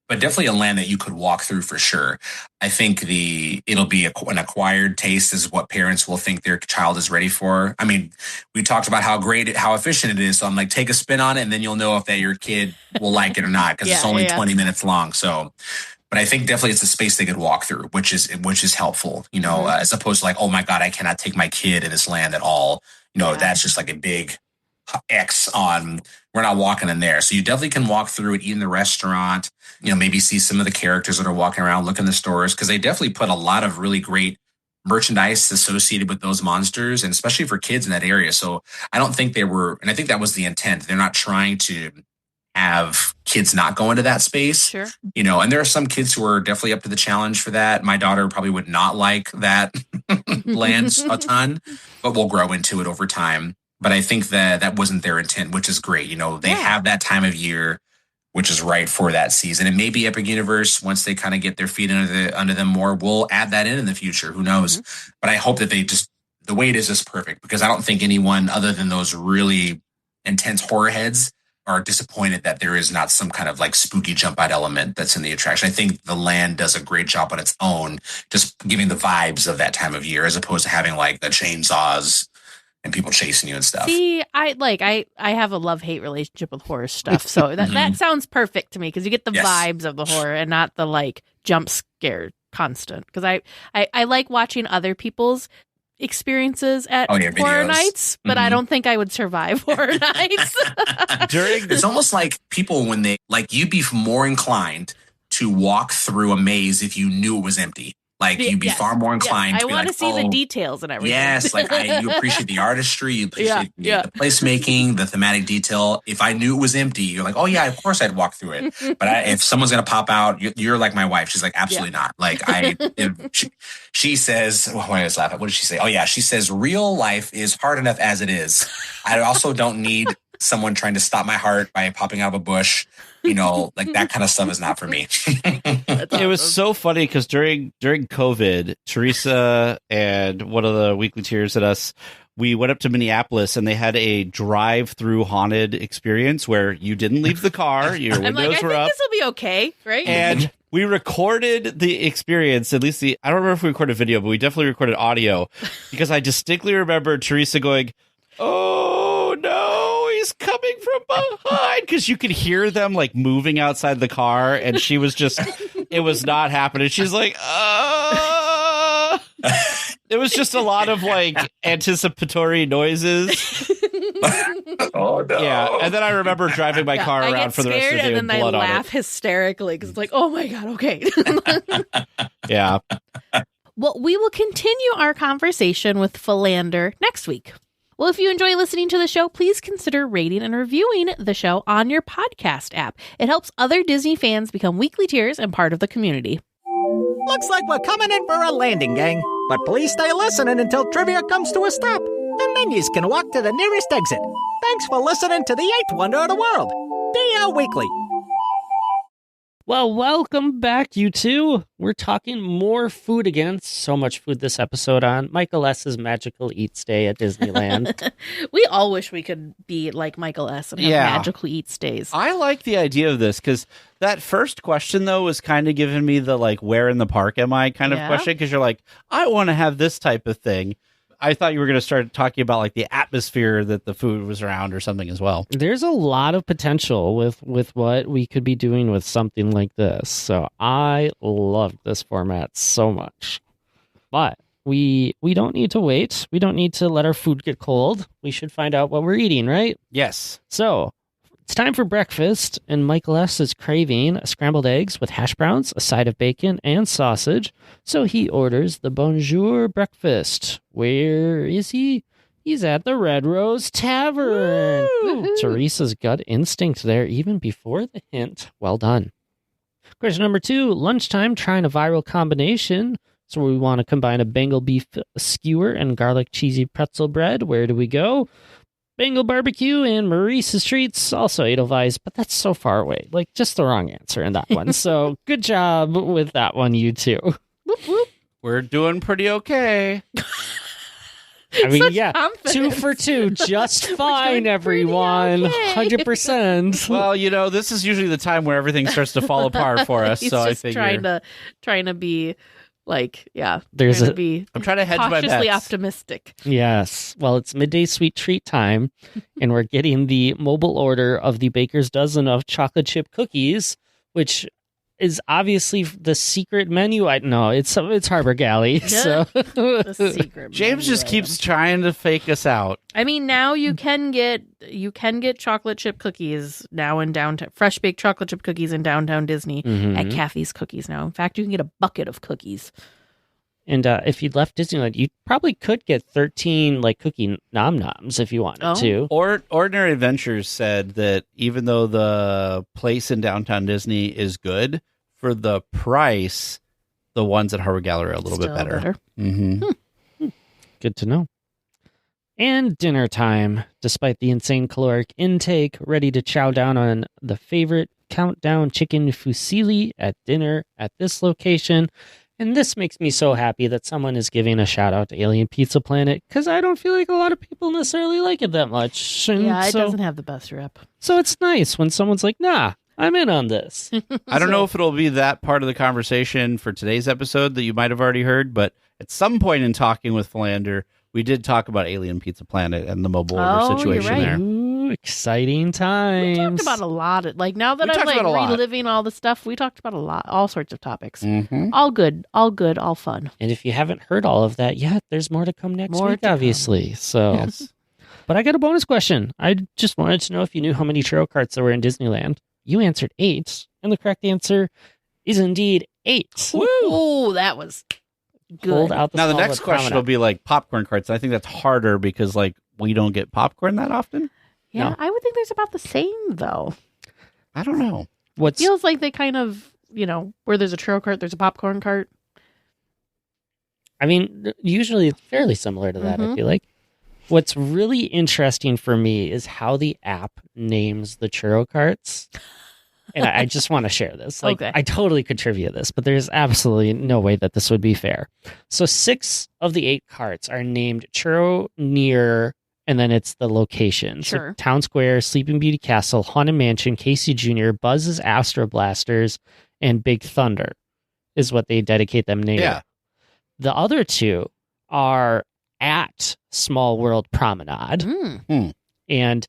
But definitely a land that you could walk through for sure. I think it'll be an acquired taste, is what parents will think their child is ready for. I mean, we talked about how efficient it is. So I'm like, take a spin on it, and then you'll know if that your kid will like it or not, because it's only 20 minutes long. So, but I think definitely it's a space they could walk through, which is helpful, as opposed to like, oh my God, I cannot take my kid in this land at all. That's just like a big X on, we're not walking in there. So you definitely can walk through it, eat in the restaurant, maybe see some of the characters that are walking around, look in the stores, because they definitely put a lot of really great merchandise associated with those monsters, and especially for kids in that area. So I don't think and I think that was the intent. They're not trying to have kids not go into that space. Sure. And there are some kids who are definitely up to the challenge for that. My daughter probably would not like that land a ton, but will grow into it over time. But I think that wasn't their intent, which is great. They have that time of year, which is right for that season. And maybe Epic Universe, once they kind of get their feet under them more, will add that in the future. Who knows? But I hope that the way it is just perfect, because I don't think anyone other than those really intense horror heads are disappointed that there is not some kind of like spooky jump out element that's in the attraction. I think the land does a great job on its own, just giving the vibes of that time of year, as opposed to having like the chainsaws and people chasing you and stuff. See, I have a love-hate relationship with horror stuff, so that sounds perfect to me, because you get the vibes of the horror and not the like jump scare constant. Because I like watching other people's experiences at horror nights, but I don't think I would survive horror nights. It's almost like people, when they like, you'd be more inclined to walk through a maze if you knew it was empty. Like, you'd be far more inclined to be like, I want to see the details and everything. Yes, like you appreciate the artistry, you appreciate the placemaking, the thematic detail. If I knew it was empty, you're like, oh yeah, of course I'd walk through it. But if someone's gonna pop out, you're like my wife. She's like, absolutely not. Like she says, well, I always laugh at. What did she say? Oh yeah, she says, real life is hard enough as it is. I also don't need someone trying to stop my heart by popping out of a bush. Like that kind of stuff is not for me. It was so funny because during COVID, Teresa and one of the weekly tiers at us, we went up to Minneapolis and they had a drive-through haunted experience where you didn't leave the car, your windows were up. This will be okay, right? And we recorded the experience, at least I don't remember if we recorded video, but we definitely recorded audio because I distinctly remember Teresa going, oh no, he's coming from behind, because you could hear them like moving outside the car, and she was just, it was not happening. She's like, it was just a lot of like anticipatory noises. Oh no! Yeah, and then I remember driving my car around for the rest of the day with blood on it. And then I laugh hysterically because it's like, oh my god, okay. Yeah. Well, we will continue our conversation with Philander next week. Well, if you enjoy listening to the show, please consider rating and reviewing the show on your podcast app. It helps other Disney fans become weekly tiers and part of the community. Looks like we're coming in for a landing, gang. But please stay listening until trivia comes to a stop. And then you can walk to the nearest exit. Thanks for listening to the 8th wonder of the world, DLWeekly. Well, welcome back, you two. We're talking more food again. So much food this episode on Michael S.'s Magical Eats Day at Disneyland. We all wish we could be like Michael S. and have Magical Eats Days. I like the idea of this because that first question, though, was kind of giving me the like, where in the park am I kind of question, because you're like, I want to have this type of thing. I thought you were going to start talking about like the atmosphere that the food was around or something as well. There's a lot of potential with what we could be doing with something like this. So I love this format so much. But we don't need to wait. We don't need to let our food get cold. We should find out what we're eating, right? Yes. So it's time for breakfast, and Michael S. is craving scrambled eggs with hash browns, a side of bacon, and sausage. So he orders the Bonjour breakfast. Where is he? He's at the Red Rose Tavern. Teresa's gut instinct there, even before the hint. Well done. Question number 2, lunchtime, trying a viral combination. So we want to combine a Bengal beef skewer and garlic cheesy pretzel bread. Where do we go? Bengal barbecue and Maurice's Treats, also Edelweiss, but that's so far away. Like, just the wrong answer in that one. So good job with that one, you two. Whoop, whoop. We're doing pretty okay. I mean, Such confidence. 2 for 2, just fine, everyone. Okay. 100%. Well, this is usually the time where everything starts to fall apart for us. He's so just I figure trying to be like, I'm trying to hedge my bets. Cautiously optimistic. Yes. Well, it's midday sweet treat time, and we're getting the mobile order of the baker's dozen of chocolate chip cookies, which is obviously the secret menu. It's Harbor Galley. So The secret James menu just keeps trying to fake us out. I mean, now you can get chocolate chip cookies now in downtown, fresh baked chocolate chip cookies in downtown Disney at Kathy's Cookies now. In fact, you can get a bucket of cookies. And if you'd left Disneyland, you probably could get 13 like cookie nom noms if you wanted to. Or Ordinary Adventures said that even though the place in downtown Disney is good, for the price, the ones at Harbor Gallery are a little bit better. Mm-hmm. Good to know. And dinner time. Despite the insane caloric intake, ready to chow down on the favorite countdown chicken fusilli at dinner at this location. And this makes me so happy that someone is giving a shout out to Alien Pizza Planet, because I don't feel like a lot of people necessarily like it that much. And it doesn't have the best rep. So it's nice when someone's like, nah, I'm in on this. I don't know if it'll be that part of the conversation for today's episode that you might have already heard, but at some point in talking with Philander, we did talk about Alien Pizza Planet and the mobile order situation there. Ooh, exciting times. We talked about a lot. Now that I'm like reliving all the stuff, we talked about a lot, all sorts of topics. Mm-hmm. All good, all fun. And if you haven't heard all of that yet, there's more to come next week, obviously. So, yes. But I got a bonus question. I just wanted to know if you knew how many trail carts there were in Disneyland. You answered 8, and the correct answer is indeed 8. Woo! Oh, that was good. Out now the next question will be like popcorn carts. I think that's harder because like we don't get popcorn that often. Yeah, No. I would think there's about the same though. I don't know. Feels like they kind of, where there's a churro cart, there's a popcorn cart. I mean, usually it's fairly similar to that, I feel like. What's really interesting for me is how the app names the churro carts. And I just want to share this. Okay. I totally could trivia this, but there's absolutely no way that this would be fair. So 6 of the 8 carts are named Churro Near, and then it's the location. Sure. So Town Square, Sleeping Beauty Castle, Haunted Mansion, Casey Jr., Buzz's Astro Blasters, and Big Thunder is what they dedicate them naming. Yeah. The other 2 are at Small World Promenade, and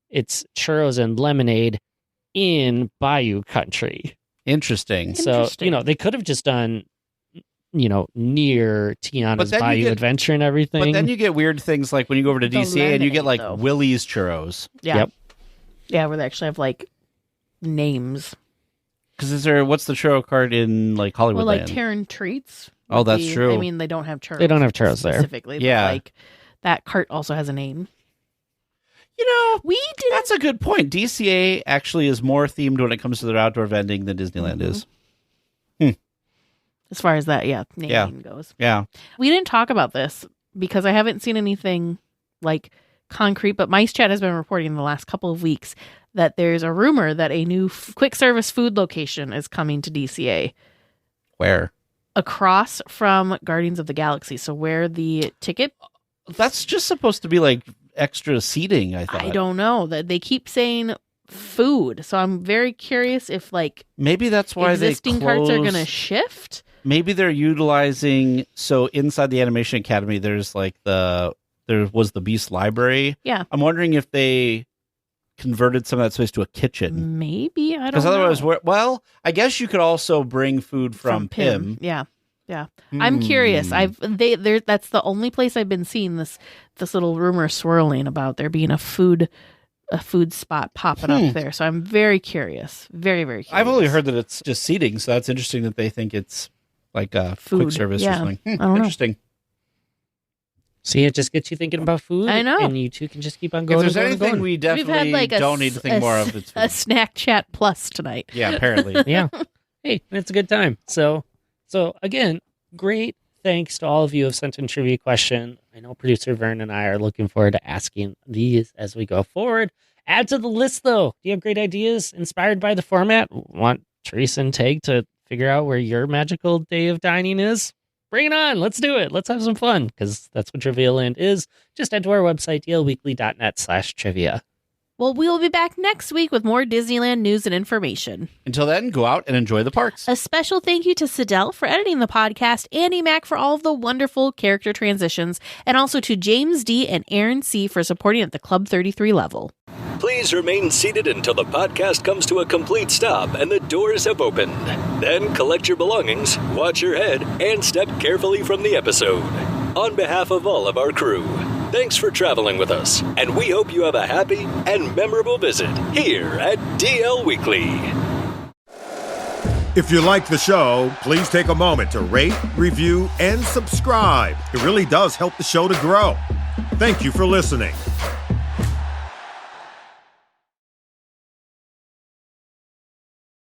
it's churros and lemonade in Bayou Country. Interesting. So, they could have just done, near Tiana's Bayou Adventure and everything. But then you get weird things like when you go over to DCA and you get like Willie's Churros. Yeah. Yep. Yeah, where they actually have like names. Because what's the churro cart in like Hollywood? Well, like Terran Treats. Oh, that's true. I mean, they don't have churros. They don't have churros there. Specifically. Yeah. But like that cart also has a name. That's a good point. DCA actually is more themed when it comes to their outdoor vending than Disneyland is. As far as that, naming goes. Yeah. We didn't talk about this because I haven't seen anything like concrete, but Mice Chat has been reporting in the last couple of weeks that there's a rumor that a new quick service food location is coming to DCA. Where? Across from Guardians of the Galaxy. So where the ticket... That's just supposed to be like extra seating, I thought. I don't know. They keep saying food. So I'm very curious if like maybe that's why existing carts are going to shift. Maybe they're utilizing, so inside the Animation Academy, there's like there was the Beast Library. Yeah. I'm wondering if they converted some of that space to a kitchen. Maybe, I don't know. Because otherwise, I guess you could also bring food from Pym. Yeah. Yeah. I'm curious. That's the only place I've been seeing this little rumor swirling about there being a food spot popping up there. So I'm very curious. Very, very curious. I've only heard that it's just seating, so that's interesting that they think it's like a food. Quick service or something. I don't interesting. know. See, it just gets you thinking about food. I know. And you two can just keep on going. If there's anything we definitely don't need to think more of, it's food. A SnackChat Plus tonight. Yeah, apparently. Yeah. Hey, it's a good time. So again, great thanks to all of you who have sent in trivia question. I know producer Vern and I are looking forward to asking these as we go forward. Add to the list, though. Do you have great ideas inspired by the format? Want Teresa and Tag to figure out where your magical day of dining is? Bring it on. Let's do it. Let's have some fun, because that's what Trivia Land is. Just head to our website, dlweekly.net/trivia. Well, we'll be back next week with more Disneyland news and information. Until then, go out and enjoy the parks. A special thank you to Sidel for editing the podcast, Andy Mack for all of the wonderful character transitions, and also to James D. and Aaron C. for supporting at the Club 33 level. Please remain seated until the podcast comes to a complete stop and the doors have opened. Then collect your belongings, watch your head, and step carefully from the episode. On behalf of all of our crew, thanks for traveling with us, and we hope you have a happy and memorable visit here at DL Weekly. If you like the show, please take a moment to rate, review, and subscribe. It really does help the show to grow. Thank you for listening.